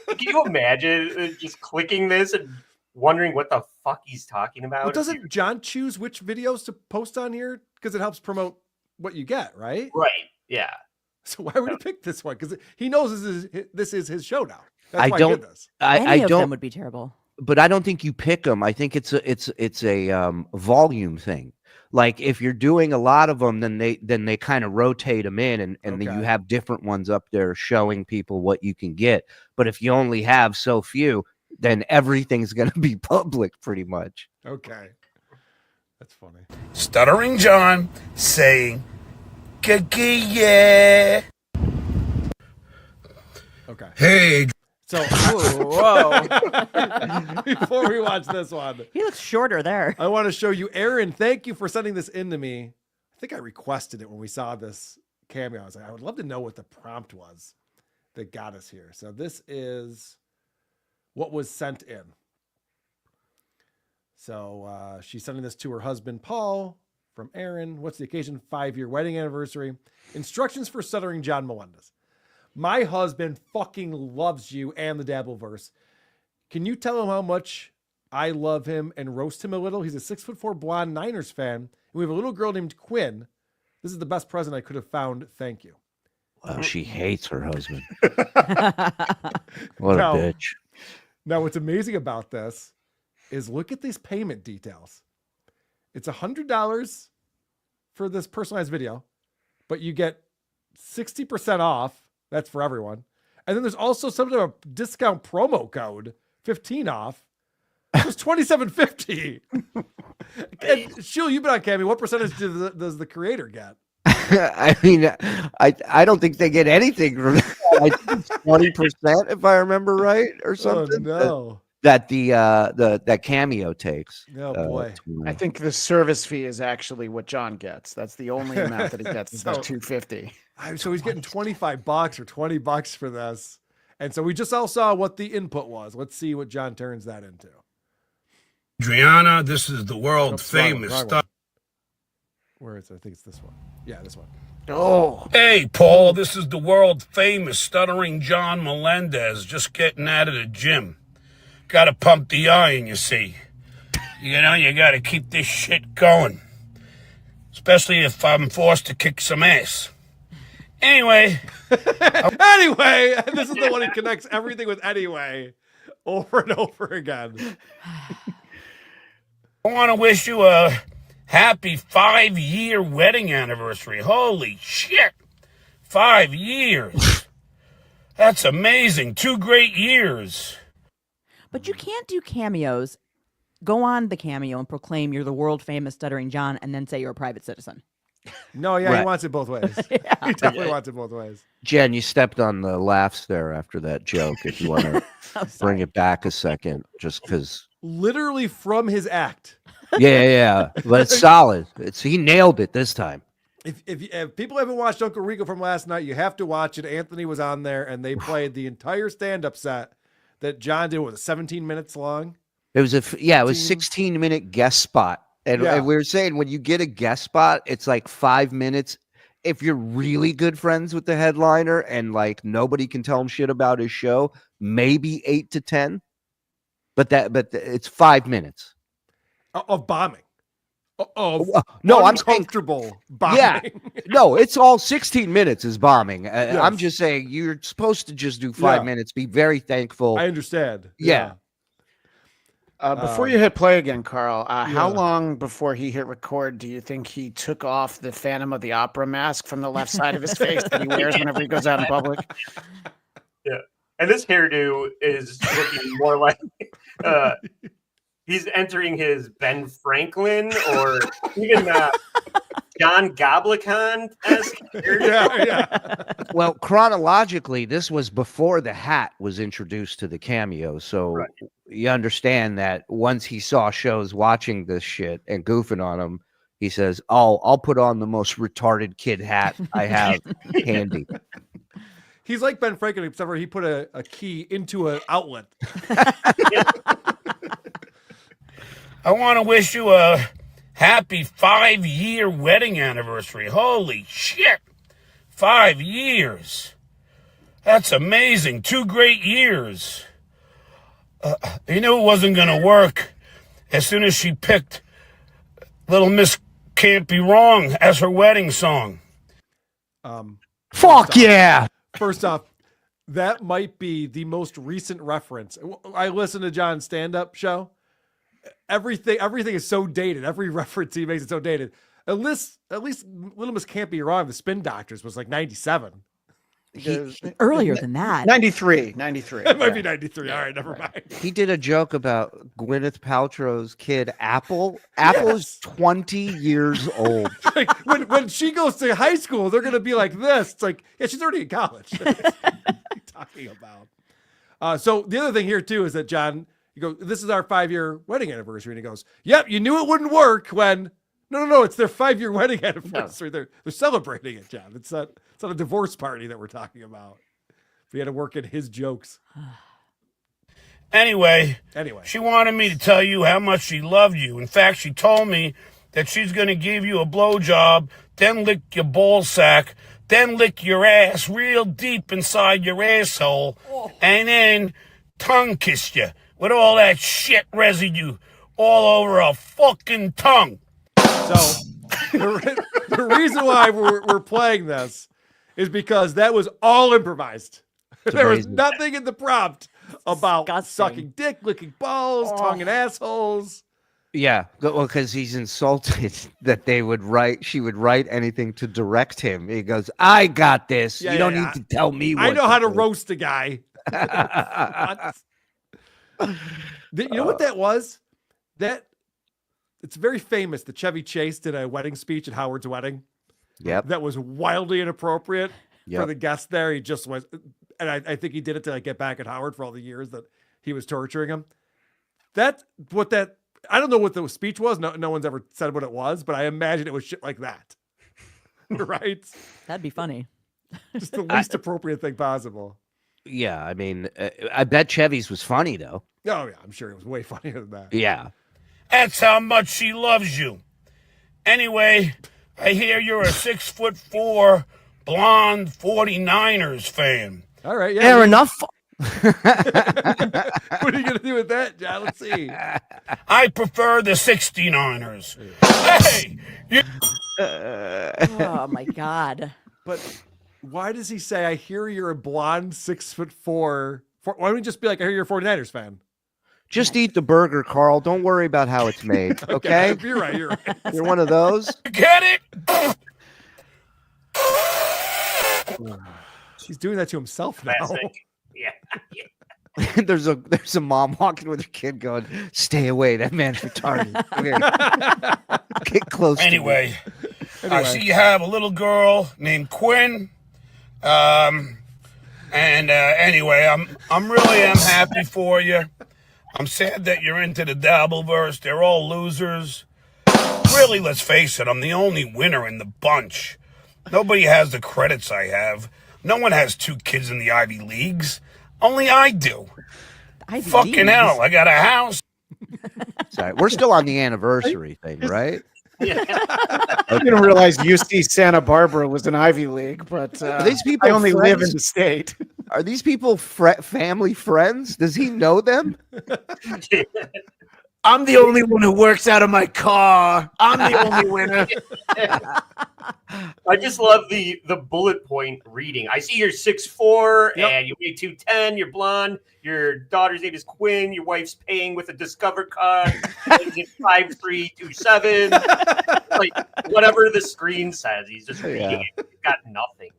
Can you imagine just clicking this and wondering what the fuck he's talking about? Well, doesn't John choose which videos to post on here because it helps promote what you get, right? Right. Yeah. So why would he pick this one? Because he knows this is his show now. That's I why don't. He did this. Any of them would be terrible. But I don't think you pick them. I think it's a volume thing. Like if you're doing a lot of them, then they kind of rotate them in, and then you have different ones up there showing people what you can get. But if you only have so few, then everything's going to be public pretty much. Okay. That's funny. Stuttering John saying, yeah. Okay. Hey. So, whoa. Before we watch this one, he looks shorter there. I want to show you, Aaron. Thank you for sending this in to me. I think I requested it when we saw this cameo. I was like, I would love to know what the prompt was that got us here. So this is what was sent in. So she's sending this to her husband, Paul, from Aaron. What's the occasion? 5-year wedding anniversary. Instructions for Stuttering John Melendez. My husband fucking loves you and the Dabbleverse. Can you tell him how much I love him and roast him a little? He's a 6'4" blonde Niners fan. And we have a little girl named Quinn. This is the best present I could have found. Thank you. Well, she hates her husband. What a bitch. Now, what's amazing about this is look at these payment details. It's $100 for this personalized video, but you get 60% off. That's for everyone. And then there's also some sort of discount promo code, 15 off. It was $27.50. And Shul, you've been on Cameo. What percentage does the creator get? I mean, I don't think they get anything from that. I think it's 20%, if I remember right, or something. Oh, no. That that Cameo takes. Oh boy. I think the service fee is actually what John gets. That's the only amount that he gets is that $250. So he's getting $25 or $20 for this. And so we just all saw what the input was. Let's see what John turns that into. Adriana, this is the world famous stuff. Where is it? I think it's this one. Yeah, this one. Oh. Hey, Paul, this is the world famous Stuttering John Melendez, just getting out of the gym. Got to pump the iron, you see. You know, you got to keep this shit going. Especially if I'm forced to kick some ass. Anyway. Anyway, and this is the one he connects everything with anyway, over and over again. I want to wish you a happy 5-year wedding anniversary. Holy shit. 5 years. That's amazing. 2 great years. But you can't do cameos. Go on the Cameo and proclaim you're the world famous Stuttering John and then say you're a private citizen. No, yeah, Right. he wants it both ways. Yeah. He definitely wants it both ways. Jen, you stepped on the laughs there after that joke. If you want to bring it back a second, just because. Literally from his act. Yeah. But it's solid. He nailed it this time. If people haven't watched Uncle Rico from last night, you have to watch it. Anthony was on there, and they played the entire stand-up set that John did. Was 17 minutes long? It was it was 16-minute guest spot. And we were saying when you get a guest spot, it's like 5 minutes. If you're really good friends with the headliner and like nobody can tell him shit about his show, maybe 8 to 10. But it's 5 minutes of bombing. No, I'm saying comfortable bombing. Yeah, no, it's all 16 minutes is bombing. Yes. I'm just saying you're supposed to just do 5 minutes. Be very thankful. I understand. Yeah. Before you hit play again, Carl, how long before he hit record do you think he took off the Phantom of the Opera mask from the left side of his face that he wears whenever he goes out in public? Yeah. And this hairdo is looking more like he's entering his Ben Franklin or even John Goblikon-esque hairdo. Yeah. Well, chronologically, this was before the hat was introduced to the Cameo. So you understand that once he saw shows watching this shit and goofing on them, he says, I'll put on the most retarded kid hat I have handy. He's like Ben Franklin, except for he put a key into an outlet. I want to wish you a happy 5-year wedding anniversary. Holy shit. 5 years. That's amazing. 2 great years. You knew it wasn't going to work as soon as she picked Little Miss Can't Be Wrong as her wedding song. Fuck yeah. First off, that might be the most recent reference. I listened to John's stand-up show. Everything is so dated. Every reference he makes is so dated. At least Little Miss Can't Be Wrong. The Spin Doctors was like 97. Earlier than that. 93. It might be 93. All right, never mind. He did a joke about Gwyneth Paltrow's kid, Apple. Apple's 20 years old. Like when she goes to high school, they're going to be like this. It's like, yeah, she's already in college. What are you talking about? So the other thing here, too, is that John, you go, this is our 5-year wedding anniversary. And he goes, yep, you knew it wouldn't work when... No, it's their 5-year wedding anniversary. No. They're celebrating it, John. It's not a divorce party that we're talking about. We had to work in his jokes. Anyway, she wanted me to tell you how much she loved you. In fact, she told me that she's going to give you a blowjob, then lick your ball sack, then lick your ass real deep inside your asshole, and then tongue kiss you with all that shit residue all over her fucking tongue. So the reason why we're playing this is because that was all improvised. There was nothing in the prompt about sucking dick, licking balls, tongue and assholes. Yeah, well, because he's insulted that she would write anything to direct him. He goes, "I got this. Yeah, you don't yeah, need to tell me. I what know how to do." roast a guy. You know what that was? It's very famous that Chevy Chase did a wedding speech at Howard's wedding. Yep. That was wildly inappropriate Yep. for the guest there. He just was, and I think he did it to like get back at Howard for all the years that he was torturing him. I don't know what the speech was. No one's ever said what it was, but I imagine it was shit like that. Right? That'd be funny. Just the least appropriate thing possible. Yeah, I mean, I bet Chevy's was funny though. Oh yeah, I'm sure it was way funnier than that. Yeah. That's how much she loves you. Anyway, I hear you're a 6'4" blonde 49ers fan. All right, yeah. Fair enough. What are you gonna do with that, John? Let's see. I prefer the 69ers. Hey, Oh my God. But why does he say, I hear you're a blonde 6'4"? Why don't we just be like, I hear you're a 49ers fan? Just eat the burger, Carl. Don't worry about how it's made. Okay. You're right. You're right. You're one of those. Get it? He's doing that to himself now. Yeah. there's a mom walking with her kid going, "Stay away. That man's retarded. Come here. Get close." Anyway, I see you have a little girl named Quinn. Anyway, I'm really happy for you. I'm sad that you're into the Dabbleverse. They're all losers. Really, let's face it, I'm the only winner in the bunch. Nobody has the credits I have. No one has 2 kids in the Ivy Leagues. Only I do. Fucking hell, I got a house. Sorry, we're still on the anniversary thing, right? I didn't realize UC Santa Barbara was an Ivy League, but these people I only live friends? in the state. Are these people family friends? Does he know them? I'm the only one who works out of my car. I'm the only winner. I just love the bullet point reading. I see you're 6'4" and you weigh 210. You're blonde. Your daughter's name is Quinn. Your wife's paying with a Discover card. He's 5'3", 2'7". Like whatever the screen says, he's just reading it. He's got nothing.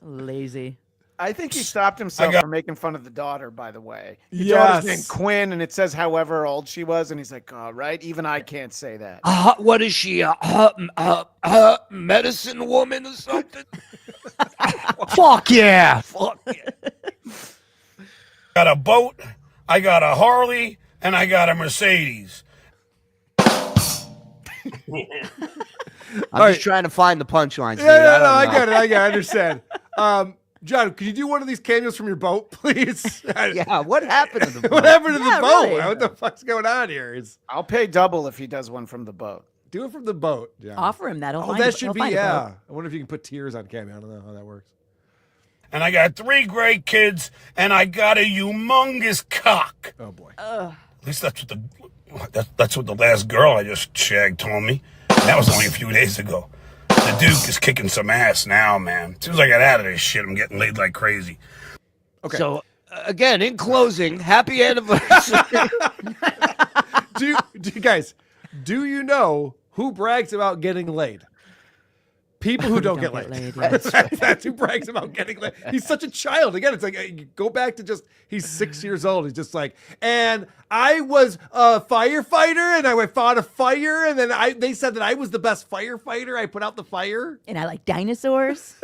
Lazy. I think he stopped himself from making fun of the daughter, by the way. The Yes. daughter's named Quinn, and it says however old she was, and he's like, oh, right? Even I can't say that. What is she? Medicine woman or something? Fuck yeah. Fuck yeah. Got a boat, I got a Harley, and I got a Mercedes. I'm just trying to find the punchlines. Yeah, I got it. I understand. John, could you do one of these cameos from your boat, please? Yeah, what happened to the boat? What happened to the boat? really. What the fuck's going on here? I'll pay double if he does one from the boat. Do it from the boat, John. Offer him that. Oh, that should be, yeah. I wonder if you can put tears on Cameo. I don't know how that works. And I got 3 great kids, and I got a humongous cock. Oh, boy. At least that's what the last girl I just shagged told me. And that was only a few days ago. The Duke is kicking some ass now, man. As soon as I got out of this shit, I'm getting laid like crazy. Okay. So, again, in closing, happy anniversary. do you guys, do you know who brags about getting laid? People who don't get laid. That's who brags about getting laid. He's such a child. Again, it's like, you go back to just, he's 6 years old. He's just like, and I was a firefighter and I fought a fire. And then they said that I was the best firefighter. I put out the fire. And I like dinosaurs.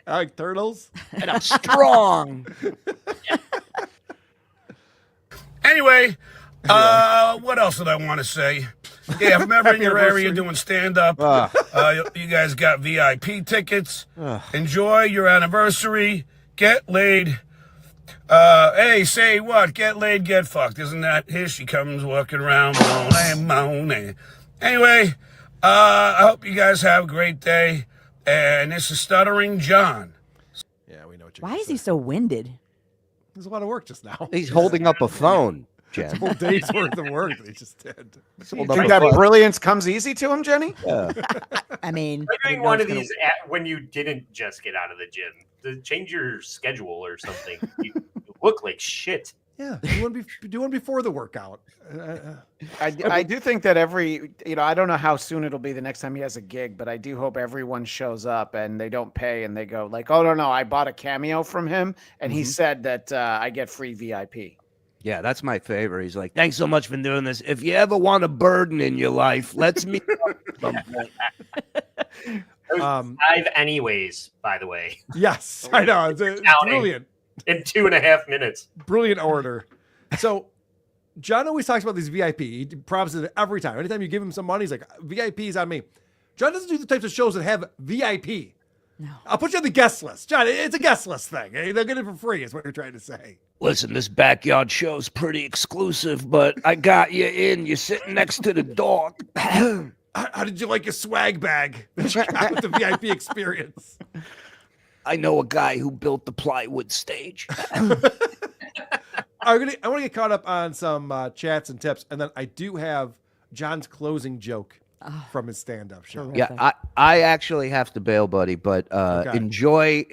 I like turtles. And I'm strong. Anyway, what else did I want to say? Yeah, if I'm ever in your area doing stand-up, you guys got VIP tickets. Enjoy your anniversary. Get laid. Hey, say what? Get laid, get fucked. Isn't that? Here she comes walking around. Moaning. Anyway, I hope you guys have a great day. And this is Stuttering John. Yeah, we know what you're Why is he so winded? There's a lot of work just now. He's holding up a phone, Jen. Whole day's worth of work that he just did. You think that brilliance comes easy to him, Jenny? Yeah. I mean, We're doing one of these when you didn't just get out of the gym. To change your schedule or something. You look like shit. Yeah, do one before the workout. I do think that I don't know how soon it'll be the next time he has a gig, but I do hope everyone shows up and they don't pay and they go like, oh, no, I bought a Cameo from him and he said that I get free VIP. Yeah, that's my favorite. He's like, thanks so much for doing this. If you ever want a burden in your life, let's meet up at some point. 5 anyways, by the way. Yes, I know. It's brilliant. In 2.5 minutes. Brilliant order. So John always talks about these VIP. He promises it every time. Anytime you give him some money, he's like, VIP's on me. John doesn't do the types of shows that have VIP. No. I'll put you on the guest list. John, it's a guest list thing. They'll get it for free is what you're trying to say. Listen, this backyard show's pretty exclusive, but I got you in. You're sitting next to the dog. How did you like your swag bag that you got with the VIP experience? I know a guy who built the plywood stage. I want to get caught up on some chats and tips, and then I do have John's closing joke from his stand-up show. Yeah, I actually have to bail, buddy, but Okay. enjoy.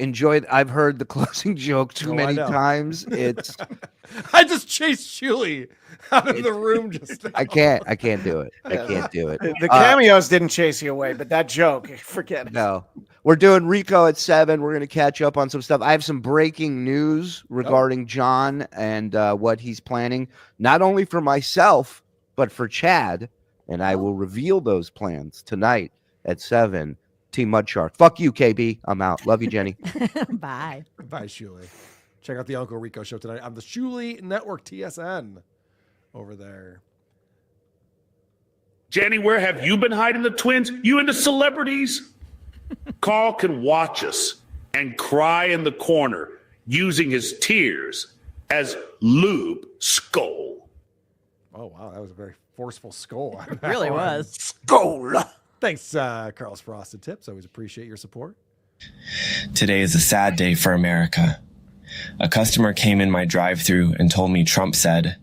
I've heard the closing joke too many times. It's I just chased Shuli out of the room just now. I can't do it. I can't do it. The Cameos didn't chase you away, but that joke, forget it. No. We're doing Rico at 7. We're going to catch up on some stuff. I have some breaking news regarding John and what he's planning, not only for myself, but for Chad. And I will reveal those plans tonight at 7. Team Mudshark. Fuck you, KB. I'm out. Love you, Jenny. Bye. Bye, Shuli. Check out the Uncle Rico show tonight on the Shuli Network TSN over there. Jenny, where have you been hiding the twins? You into celebrities? Carl can watch us and cry in the corner using his tears as lube skull. Oh, wow. That was a very forceful skull. It really was. Skull. Thanks, Carl's Frosted Tips. Always appreciate your support. Today is a sad day for America. A customer came in my drive-thru and told me Trump said,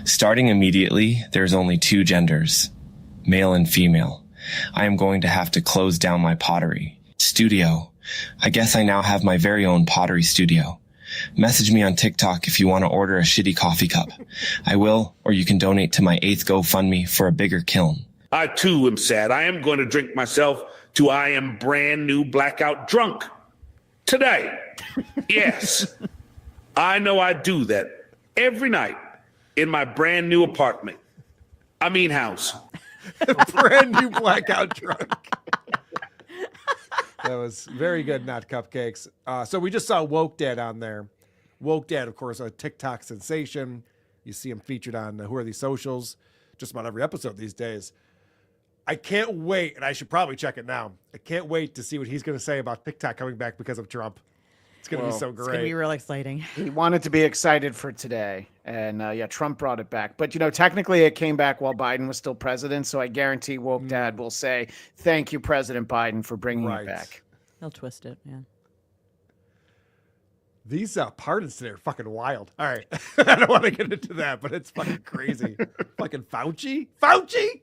starting immediately, there's only 2 genders, male and female. I am going to have to close down my pottery studio. I guess I now have my very own pottery studio. Message me on TikTok if you want to order a shitty coffee cup. I will, or you can donate to my 8th GoFundMe for a bigger kiln. I too am sad. I am going to drink myself to I am brand new blackout drunk today. Yes, I know I do that every night in my brand new apartment. I mean house. Brand new blackout drunk. That was very good, not cupcakes. So we just saw Woke Dad on there. Woke Dad, of course, a TikTok sensation. You see him featured on Who Are These Socials just about every episode these days. I can't wait, and I should probably check it now. I can't wait to see what he's going to say about TikTok coming back because of Trump. It's going to be so great. It's going to be real exciting. He wanted to be excited for today. And Trump brought it back. But, technically it came back while Biden was still president. So I guarantee Woke Dad will say, thank you, President Biden, for bringing it back. He'll twist it, yeah. These pardons today are fucking wild. All right. I don't want to get into that, but it's fucking crazy. Fucking Fauci? Fauci?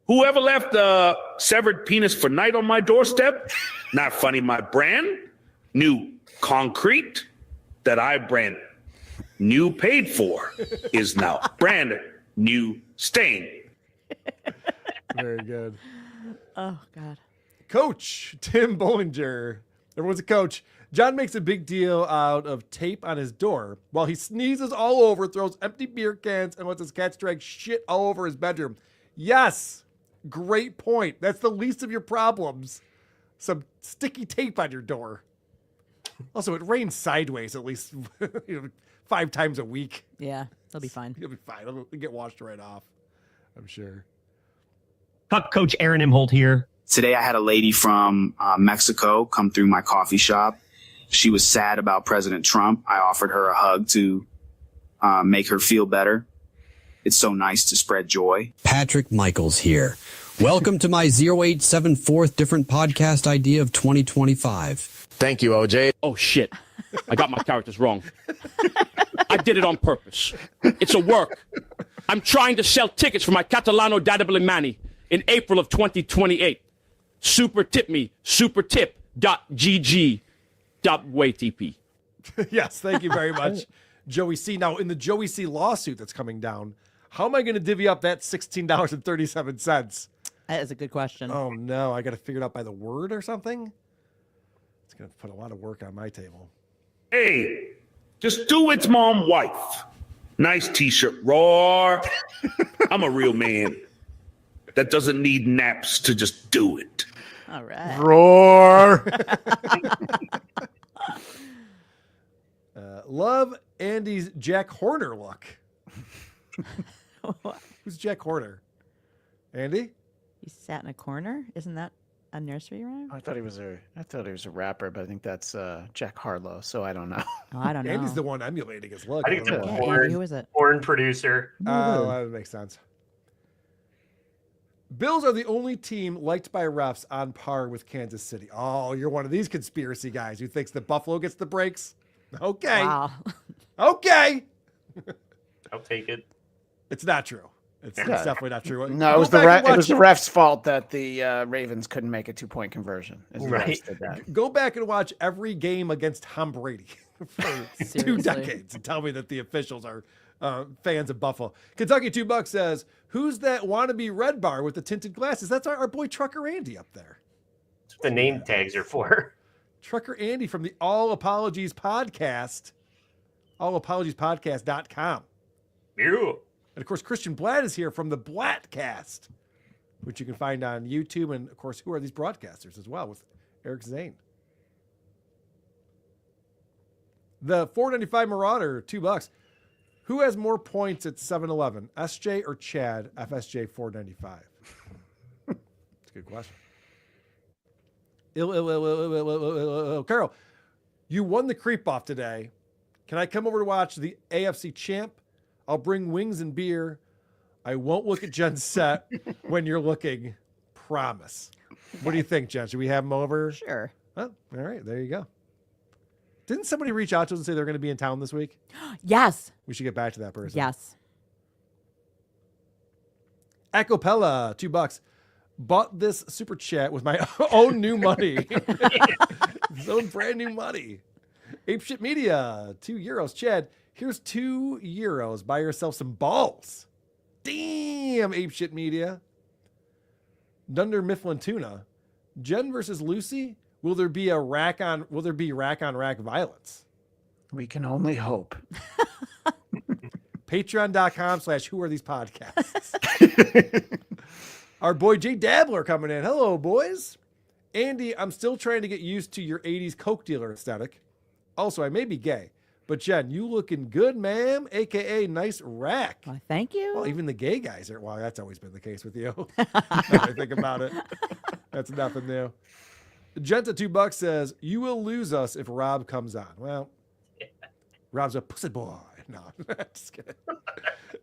Whoever left a severed penis for night on my doorstep, not funny, my brand. New concrete that I brand new paid for is now brand new stain. Very good. Oh, God. Coach Tim Bollinger. Everyone's a coach. John makes a big deal out of tape on his door while he sneezes all over, throws empty beer cans, and lets his cats drag shit all over his bedroom. Yes. Great point. That's the least of your problems. Some sticky tape on your door. Also, it rains sideways at least 5 times a week. Yeah, they'll be fine. You'll be fine. It'll get washed right off, I'm sure. Coach Aaron Imholt here. Today I had a lady from Mexico come through my coffee shop. She was sad about President Trump. I offered her a hug to make her feel better. It's so nice to spread joy. Patrick Michaels here. Welcome to my 0874th different podcast idea of 2025. Thank you, OJ. Oh, shit. I got my characters wrong. I did it on purpose. It's a work. I'm trying to sell tickets for my Catalano Dabble in Manny in April of 2028. Super tip me. Supertip.gg.waytp. Yes, thank you very much. Joey C. Now, in the Joey C. lawsuit that's coming down, how am I going to divvy up that $16.37? That is a good question. Oh, no. I got to figure it out by the word or something? It's going to put a lot of work on my table. Hey, just do it's mom wife. Nice t-shirt. Roar. I'm a real man that doesn't need naps to just do it. All right. Roar. Love Andy's Jack Horner look. Who's Jack Horner? Andy? He sat in a corner. Isn't that a nursery rhyme? I thought he was a rapper, but I think that's Jack Harlow. So I don't know. Oh, I don't know. Andy's the one emulating his look. I think it's a Yeah, porn, Andy, who is it? porn producer. Oh, that makes sense. Bills are the only team liked by refs on par with Kansas City. Oh, you're one of these conspiracy guys who thinks that Buffalo gets the breaks? Okay. Wow. Okay. I'll take it. It's not true. It's definitely not true. No, it was it was the ref's fault that the Ravens couldn't make a 2-point conversion. Right. Go back and watch every game against Tom Brady for 2 decades and tell me that the officials are fans of Buffalo. Kentucky $2 says, who's that wannabe red bar with the tinted glasses? That's our boy Trucker Andy up there. That's what the name tags are for. Trucker Andy from the All Apologies Podcast, allapologiespodcast.com. Ew. And of course, Christian Blatt is here from the Blattcast, which you can find on YouTube. And of course, Who Are These Broadcasters as well with Eric Zane. The $4.95 Marauder, $2. Who has more points at 7-Eleven, SJ or Chad? FSJ $4.95. That's a good question. Carol, you won the creep off today. Can I come over to watch the AFC champ? I'll bring wings and beer. I won't look at Jen's set when you're looking. Promise. What do you think, Jen? Should we have him over? Sure. Oh, all right. There you go. Didn't somebody reach out to us and say they're going to be in town this week? Yes. We should get back to that person. Yes. Acapella, $2. Bought this super chat with my own new money. His own brand new money. Apeshit Media, €2. Chad, here's €2. Buy yourself some balls. Damn, Apeshit Media. Dunder Mifflin Tuna. Jen versus Lucy. Will there be rack on rack violence? We can only hope. Patreon.com/Who Are These Podcasts. Our boy Jay Dabbler coming in. Hello, boys. Andy, I'm still trying to get used to your 80s Coke dealer aesthetic. Also, I may be gay, but Jen, you looking good, ma'am, a.k.a. nice rack. Well, thank you. Well, even the gay guys are. Well, that's always been the case with you. I think about it. That's nothing new. Genta $2 says, you will lose us if Rob comes on. Well, Rob's a pussy boy. No, just kidding.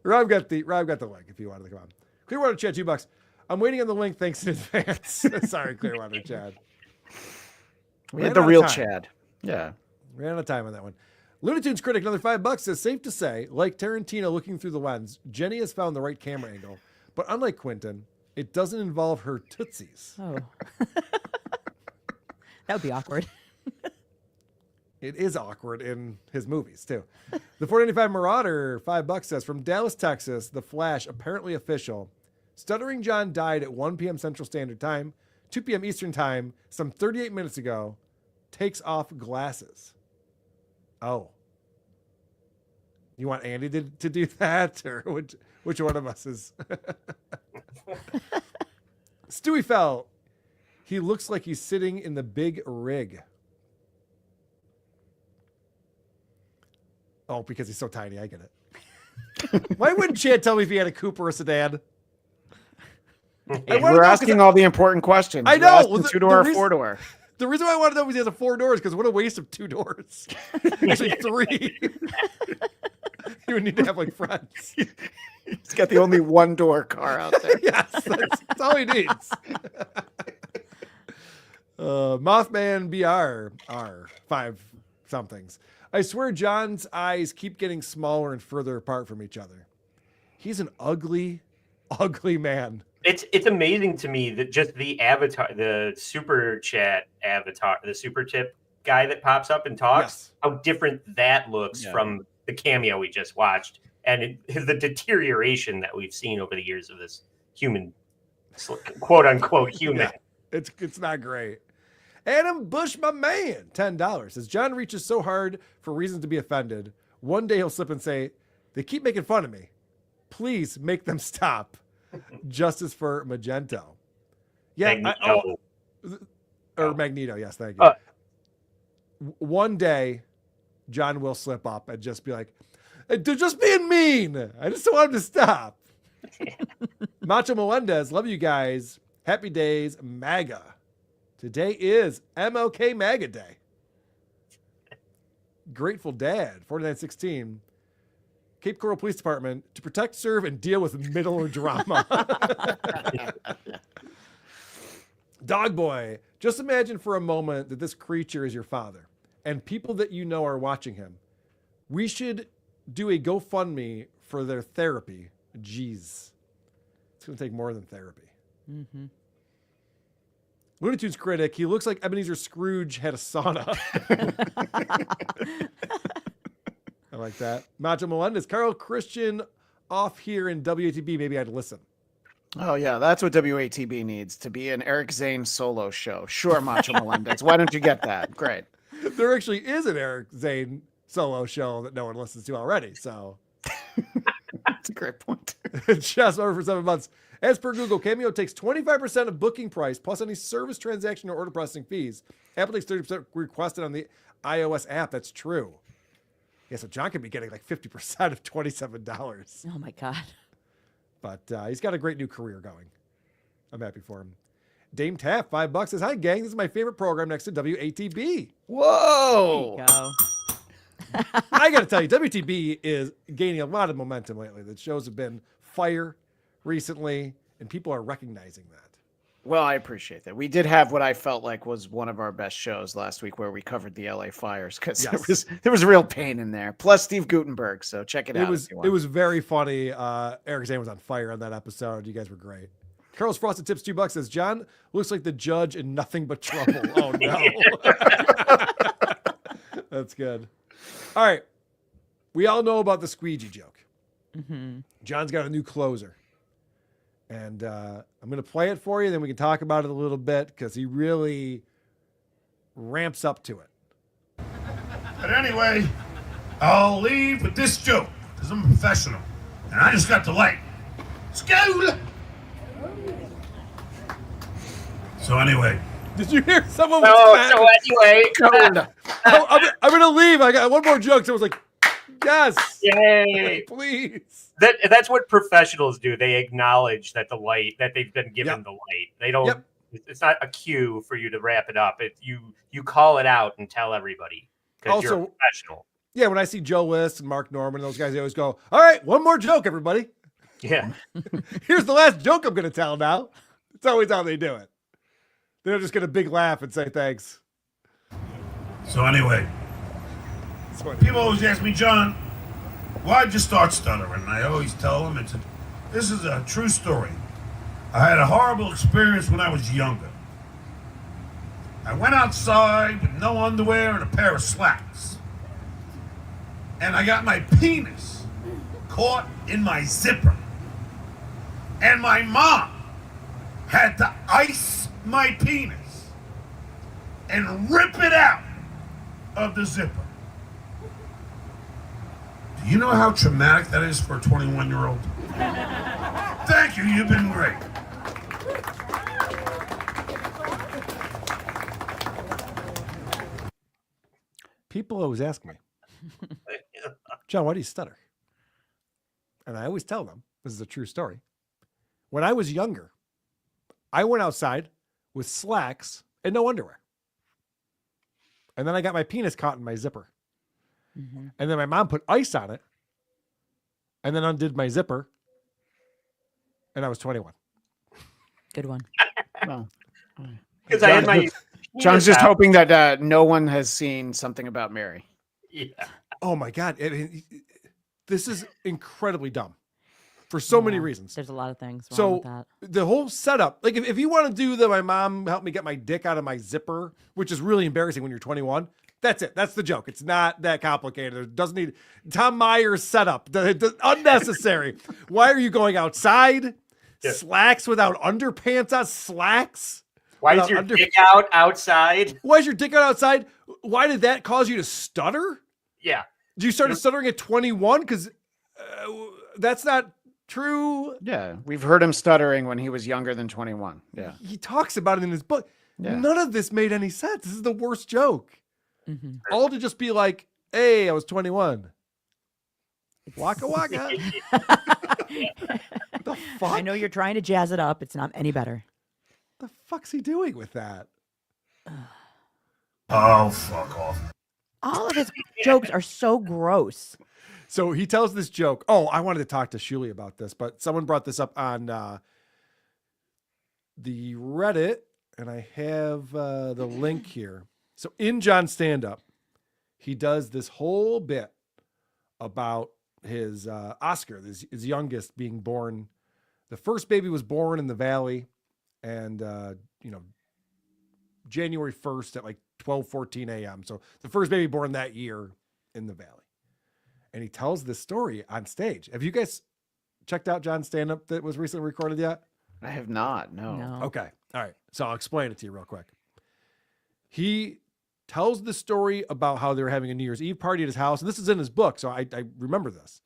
Rob got the link if you wanted to come on. Clearwater Chad, $2. I'm waiting on the link. Thanks in advance. Sorry, Clearwater Chad. We had the real Chad. Yeah. Ran out of time on that one. Looney Tunes Critic, another $5 says, safe to say, like Tarantino looking through the lens, Jenny has found the right camera angle. But unlike Quentin, it doesn't involve her tootsies. Oh. That would be awkward. It is awkward in his movies, too. The $4.95 Marauder, $5 says, from Dallas, Texas, The Flash, apparently official. Stuttering John died at 1 p.m. Central Standard Time, 2 p.m. Eastern Time, some 38 minutes ago. Takes off glasses. Oh. You want Andy to do that? Or which one of us is? Stewie fell. He looks like he's sitting in the big rig. Oh, because he's so tiny. I get it. Why wouldn't Chad tell me if he had a coupe or a sedan? We're asking all the important questions. I know. Well, 2-door or 4-door. The reason why I want to know is he has a 4 doors, because what a waste of 2 doors. Actually, 3. You would need to have like friends. He's got the only 1-door car out there. Yes, that's all he needs. Mothman BR are 5 somethings. I swear John's eyes keep getting smaller and further apart from each other. He's an ugly, ugly man. It's amazing to me that just the avatar, the super chat avatar, the super tip guy that pops up and talks, how different that looks from the Cameo we just watched, and the deterioration that we've seen over the years of this human, quote unquote human. Yeah, it's not great. Adam Bush, my man, $10 says John reaches so hard for reasons to be offended. One day he'll slip and say, "They keep making fun of me. Please make them stop." Justice for Magento. Yeah, Magneto. Magneto. Yes, thank you. One day, John will slip up and just be like, "They're just being mean. I just don't want them to stop." Macho Melendez, love you guys. Happy days, MAGA. Today is MLK MAGA Day. Grateful Dad, 4916. Cape Coral Police Department to protect, serve, and deal with middle drama. Dog Boy, just imagine for a moment that this creature is your father and people that you know are watching him. We should do a GoFundMe for their therapy. Jeez. It's going to take more than therapy. Mm-hmm. Looney Tunes critic, he looks like Ebenezer Scrooge had a sauna. I like that. Macho Melendez, Carl Christian off here in WATB. Maybe I'd listen. Oh, yeah. That's what WATB needs, to be an Eric Zane solo show. Sure, Macho Melendez. Why don't you get that? Great. There actually is an Eric Zane solo show that no one listens to already. So that's a great point. Just over for 7 months. As per Google, Cameo takes 25% of booking price plus any service transaction or order processing fees. Apple takes 30% requested on the iOS app. That's true. Yeah, so John could be getting like 50% of $27. Oh my God. But he's got a great new career going. I'm happy for him. Dame Taft, $5 says, "Hi gang, this is my favorite program next to WATB." Whoa. There you go. I got to tell you, WTB is gaining a lot of momentum lately. The shows have been fire recently, and people are recognizing that. Well, I appreciate that. We did have what I felt like was one of our best shows last week, where we covered the LA fires, because there was real pain in there. Plus Steve Gutenberg, so check it out. It was very funny. Eric Zane was on fire on that episode. You guys were great. Carlos Frosted Tips $2 says, "John looks like the judge in Nothing But Trouble." Oh no. That's good. All right. We all know about the squeegee joke. Mm-hmm. John's got a new closer. And I'm going to play it for you, then we can talk about it a little bit, because he really ramps up to it. But anyway, I'll leave with this joke, because I'm a professional, and I just got the light. School! So anyway. Did you hear someone was I'm going to leave. I got one more joke. Someone's like, yes. Yay. Please. That's what professionals do. They acknowledge that the light, that they've been given the light. They don't. It's not a cue for you to wrap it up. You call it out and tell everybody, because you're a professional. Yeah, when I see Joe List and Mark Norman, those guys, they always go, "All right, one more joke, everybody." Yeah. Here's the last joke I'm going to tell now. It's always how they do it. They don't just get a big laugh and say thanks. So anyway, people always ask me, "John, why'd you start stuttering?" And I always tell them this is a true story. I had a horrible experience when I was younger. I went outside with no underwear and a pair of slacks. And I got my penis caught in my zipper. And my mom had to ice my penis and rip it out of the zipper. Do you know how traumatic that is for a 21-year-old? Thank you, you've been great. People always ask me, "John, why do you stutter?" And I always tell them, this is a true story. When I was younger, I went outside with slacks and no underwear. And then I got my penis caught in my zipper. Mm-hmm. And then my mom put ice on it and then undid my zipper. And I was 21. Good one. Because I had my. John's just hoping that no one has seen Something About Mary. Yeah. Oh my God. This is incredibly dumb for so many reasons. There's a lot of things wrong So with that. the whole setup, like if you want to do my mom helped me get my dick out of my zipper, which is really embarrassing when you're 21, That's it. That's the joke. It's not that complicated. It doesn't need Tom Meyer's setup. Unnecessary. Why are you going outside? Yeah. Slacks without underpants on slacks? Why is your dick out outside? Why is your dick out outside? Why did that cause you to stutter? Yeah. Did you start stuttering at 21? Because that's not true. Yeah, we've heard him stuttering when he was younger than 21. Yeah. He talks about it in his book. Yeah. None of this made any sense. This is the worst joke. All to just be like, hey, I was 21. Waka waka. The fuck? I know you're trying to jazz it up. It's not any better. The fuck's he doing with that? Oh, fuck off. All of his jokes are so gross. So he tells this joke. Oh, I wanted to talk to Shuli about this, but someone brought this up on the Reddit, and I have the link here. So in John's stand-up, he does this whole bit about his Oscar, his youngest, being born. The first baby was born in the Valley, and January 1st at like 12:14 a.m. So the first baby born that year in the Valley. And he tells this story on stage. Have you guys checked out John's stand-up that was recently recorded yet? I have not, no. Okay. All right. So I'll explain it to you real quick. He tells the story about how they were having a New Year's Eve party at his house. And this is in his book, so I remember this.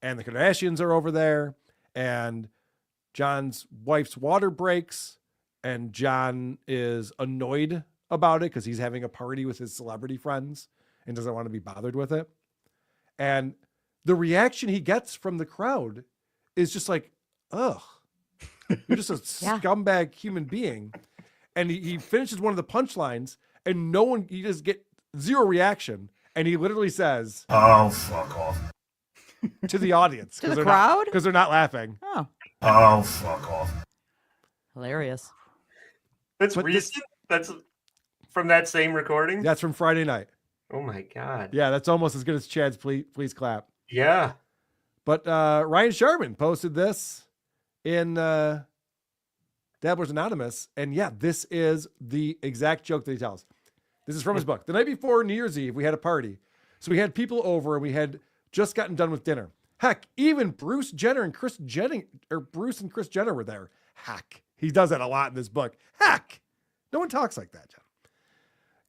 And the Kardashians are over there, and John's wife's water breaks, and John is annoyed about it because he's having a party with his celebrity friends and doesn't want to be bothered with it. And the reaction he gets from the crowd is just like, ugh, you're just a scumbag human being. And he finishes one of the punchlines, and he just get zero reaction. And he literally says, oh, fuck off. To the audience. To the crowd? Because they're not laughing. Oh, fuck off. Hilarious. That's recent? That's from that same recording? That's from Friday night. Oh my God. Yeah, that's almost as good as Chad's Please Clap. Yeah. But Ryan Sharman posted this in Dabblers Anonymous. And yeah, this is the exact joke that he tells. This is from his book. The night before New Year's Eve, we had a party. So we had people over, and we had just gotten done with dinner. Heck, even Bruce and Chris Jenner were there. Heck. He does that a lot in this book. Heck. No one talks like that, John.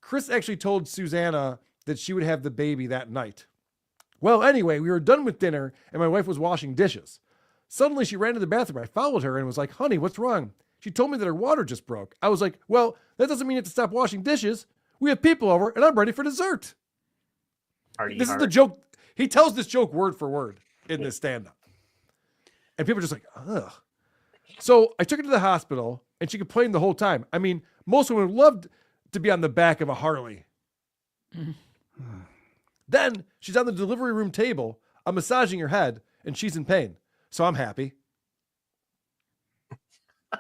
Chris actually told Susanna that she would have the baby that night. Well, anyway, we were done with dinner, and my wife was washing dishes. Suddenly, she ran to the bathroom. I followed her and was like, honey, what's wrong? She told me that her water just broke. I was like, well, that doesn't mean you have to stop washing dishes. We have people over, and I'm ready for dessert. This is the joke. He tells this joke word for word in this stand-up. And people are just like, ugh. So I took her to the hospital, and she complained the whole time. I mean, most women would love to be on the back of a Harley. Then she's on the delivery room table. I'm massaging her head, and she's in pain. So I'm happy.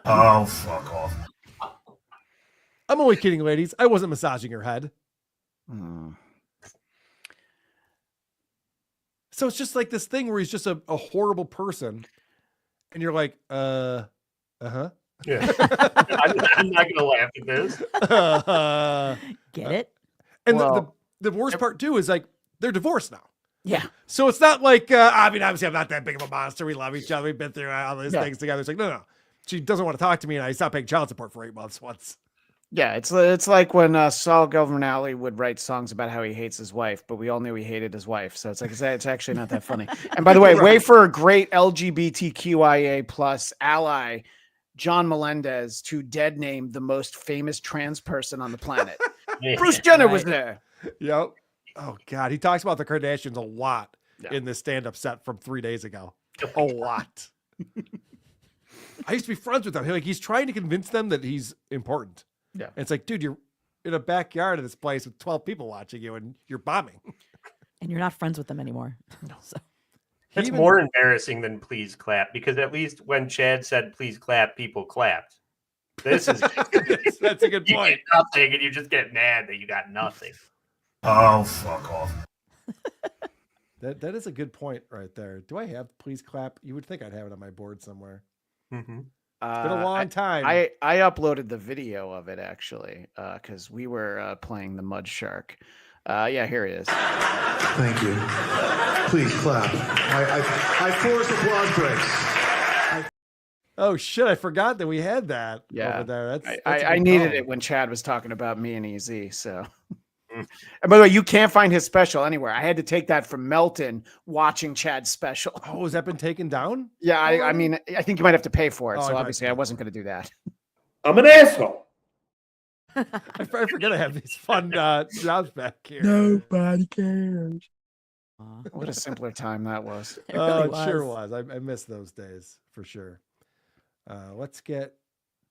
Oh, fuck off. I'm only kidding, ladies. I wasn't massaging her head. So it's just like this thing where he's just a horrible person. And you're like, uh-huh. Yeah. I'm not going to laugh at this. Get it? And the worst part, too, is like, they're divorced now. Yeah. So it's not like, I mean, obviously, I'm not that big of a monster. We love each other. We've been through all these things together. It's like, no. She doesn't want to talk to me, and I stopped paying child support for 8 months once. Yeah, it's like when Saul Governale would write songs about how he hates his wife, but we all knew he hated his wife. So it's like it's actually not that funny. And by the way, way for a great LGBTQIA plus ally, John Melendez, to dead name the most famous trans person on the planet. Bruce Jenner was there. Yep. Oh God, he talks about the Kardashians a lot in this stand-up set from 3 days ago. A lot. I used to be friends with him. He's trying to convince them that he's important. Yeah. And it's like, dude, you're in a backyard of this place with 12 people watching you, and you're bombing. And you're not friends with them anymore. So. It's more embarrassing than please clap, because at least when Chad said please clap, people clapped. This is that's a good point. You get nothing, and you just get mad that you got nothing. Oh, fuck off. That is a good point right there. Do I have please clap? You would think I'd have it on my board somewhere. Mm-hmm. It's been a long time. I uploaded the video of it actually because we were playing the Mud Shark. Yeah, here he is. Thank you. Please clap. I force applause breaks. Oh shit! I forgot that we had that Yeah, over there. That's I needed it when Chad was talking about me and EZ. So, and by the way, you can't find his special anywhere. I had to take that from Melton watching Chad's special. Oh, has that been taken down? Yeah, I mean, I think you might have to pay for it. Oh, So I obviously, I wasn't going to do that. I'm an asshole. I forget I have these fun jobs back here. Nobody cares. What a simpler time that was. It sure was. I miss those days for sure. Let's get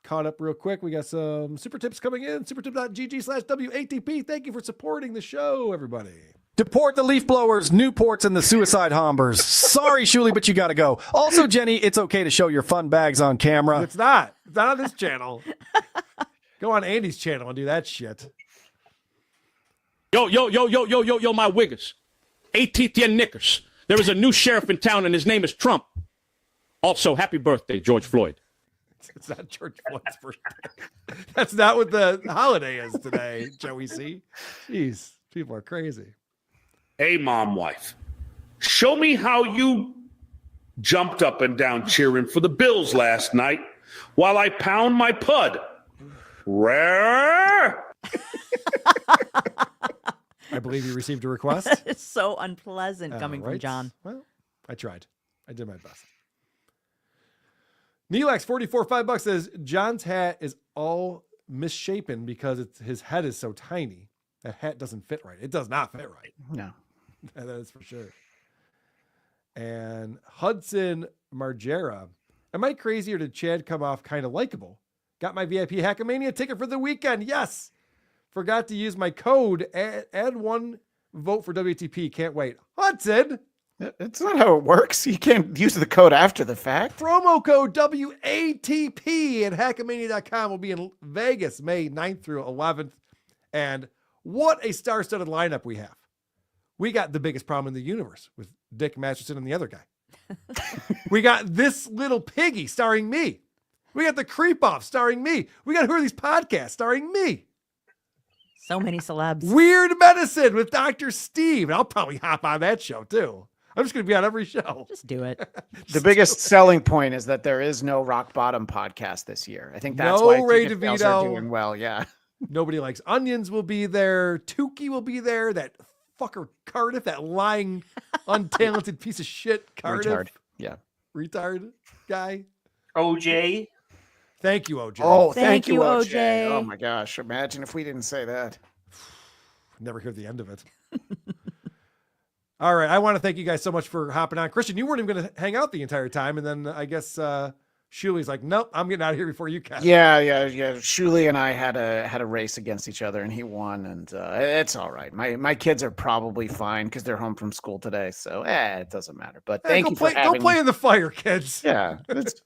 caught up real quick. We got some super tips coming in. Supertip.gg/WATP. Thank you for supporting the show, everybody. Deport the leaf blowers, Newports, and the suicide hombers. Sorry, Shuli, but you got to go. Also, Jenny, it's okay to show your fun bags on camera. It's not. It's not on this channel. Go on Andy's channel and do that shit. Yo, my wiggers. ATTN Knickers. There is a new sheriff in town, and his name is Trump. Also, happy birthday, George Floyd. It's not George Floyd's birthday. That's not what the holiday is today, Joey C. Jeez, people are crazy. Hey, mom wife, show me how you jumped up and down cheering for the Bills last night while I pound my pud. Rare. I believe you received a request. It's so unpleasant coming from Right? John. Well, I tried. I did my best. Neelax 44 $5 says John's hat is all misshapen because his head is so tiny. That hat doesn't fit right. It does not fit right. No. That is for sure. And Hudson Margera. Am I crazy or did Chad come off kind of likable? Got my VIP Hackamania ticket for the weekend. Yes. Forgot to use my code. Add one vote for WTP. Can't wait. Hudson. It's not how it works. You can't use the code after the fact. Promo code WATP at Hackamania.com will be in Vegas May 9th through 11th. And what a star-studded lineup we have. We got the biggest problem in the universe with Dick Masterson and the other guy. We got This Little Piggy starring me. We got The Creep Off starring me. We got Who Are These Podcasts starring me. So many celebs. Weird Medicine with Dr. Steve. And I'll probably hop on that show too. I'm just going to be on every show. Just do it. The biggest selling point is that there is no Rock Bottom podcast this year. I think that's No why Ray ticket sales are DeVito. doing well. Yeah. Nobody Likes Onions will be there. Tukey will be there. That fucker Cardiff, that lying, untalented piece of shit Cardiff. Retard. Yeah. Retard guy. OJ. Thank you, OJ. Oh, thank you, OJ. Oh my gosh. Imagine if we didn't say that. Never hear the end of it. All right. I want to thank you guys so much for hopping on. Christian, you weren't even going to hang out the entire time. And then I guess Shuli's like, nope, I'm getting out of here before you can. Yeah. Shuli and I had a race against each other, and he won, and it's all right. My kids are probably fine because they're home from school today, so it doesn't matter. But thank you for having Go play me. in the fire, kids. Yeah. Take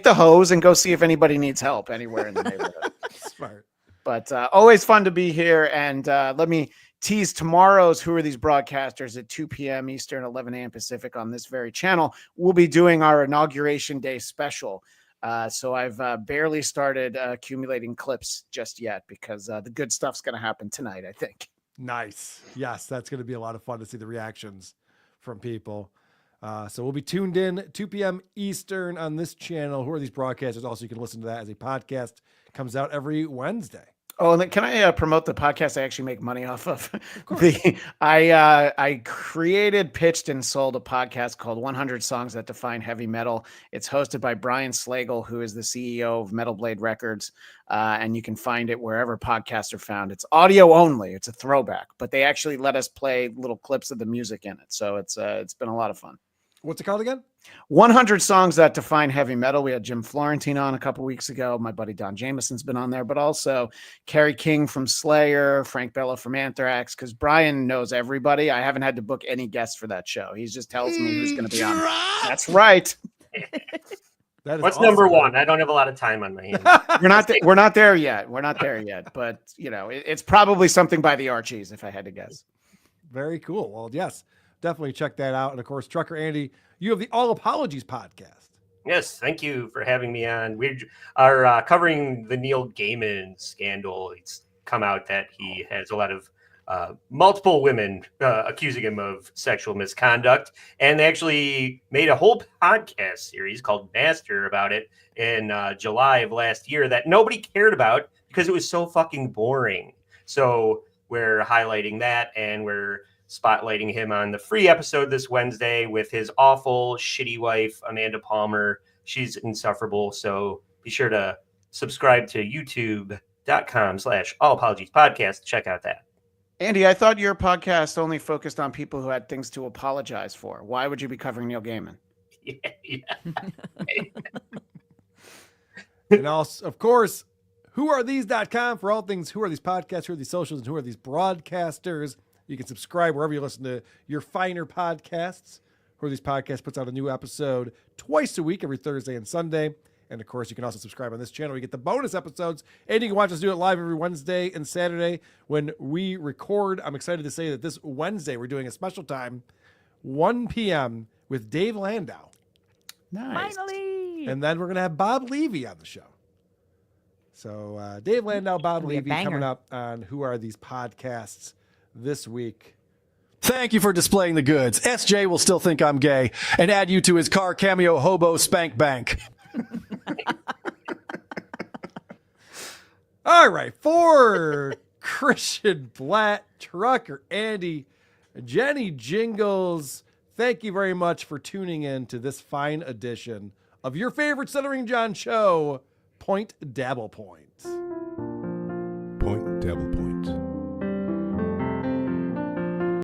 the hose and go see if anybody needs help anywhere in the neighborhood. Smart. But always fun to be here, and let me tease tomorrow's Who Are These Broadcasters at 2 p.m. Eastern, 11 a.m. Pacific on this very channel. We'll be doing our Inauguration Day special. So I've barely started accumulating clips just yet because the good stuff's going to happen tonight, I think. Nice. Yes, that's going to be a lot of fun to see the reactions from people. So we'll be tuned in 2 p.m. Eastern on this channel. Who Are These Broadcasters? Also, you can listen to that as a podcast. Comes out every Wednesday. Oh, and then can I promote the podcast I actually make money off of? I created, pitched, and sold a podcast called 100 Songs That Define Heavy Metal. It's hosted by Brian Slagle, who is the CEO of Metal Blade Records, and you can find it wherever podcasts are found. It's audio only. It's a throwback, but they actually let us play little clips of the music in it, so it's been a lot of fun. What's it called again? 100 Songs That Define Heavy Metal. We had Jim Florentine on a couple weeks ago. My buddy Don Jameson's been on there, but also Kerry King from Slayer, Frank Bella from Anthrax, because Brian knows everybody. I haven't had to book any guests for that show. He just tells me who's going to be on. That's right. What's awesome. Number one? I don't have a lot of time on my hands. We're not there yet. We're not there yet, but it's probably something by the Archies if I had to guess. Very cool. Well, yes, definitely check that out. And of course, Trucker Andy, you have the All Apologies podcast. Yes, thank you for having me on. We are covering the Neil Gaiman scandal. It's come out that he has a lot of multiple women accusing him of sexual misconduct. And they actually made a whole podcast series called Master about it in July of last year that nobody cared about because it was so fucking boring. So we're highlighting that, and we're spotlighting him on the free episode this Wednesday with his awful, shitty wife, Amanda Palmer. She's insufferable. So be sure to subscribe to youtube.com/allapologiespodcast to check out that. Andy, I thought your podcast only focused on people who had things to apologize for. Why would you be covering Neil Gaiman? Yeah. And also, of course, whoarethese.com for all things Who Are These Podcasts, Who Are These Socials, and Who Are These Broadcasters. You can subscribe wherever you listen to your finer podcasts. Who Are These Podcasts puts out a new episode twice a week, every Thursday and Sunday. And, of course, you can also subscribe on this channel. You get the bonus episodes, and you can watch us do it live every Wednesday and Saturday when we record. I'm excited to say that this Wednesday we're doing a special time, 1 p.m. with Dave Landau. Nice. Finally. And then we're going to have Bob Levy on the show. So Dave Landau, Bob It'll be a Levy banger. coming up on Who Are These Podcasts this week. Thank you for displaying the goods. SJ will still think I'm gay and add you to his car Cameo hobo spank bank. All right, for Christian Blatt, Trucker Andy, Jenny Jingles, thank you very much for tuning in to this fine edition of your favorite Stuttering John show, Point Dabble Point. Point Dabble Point.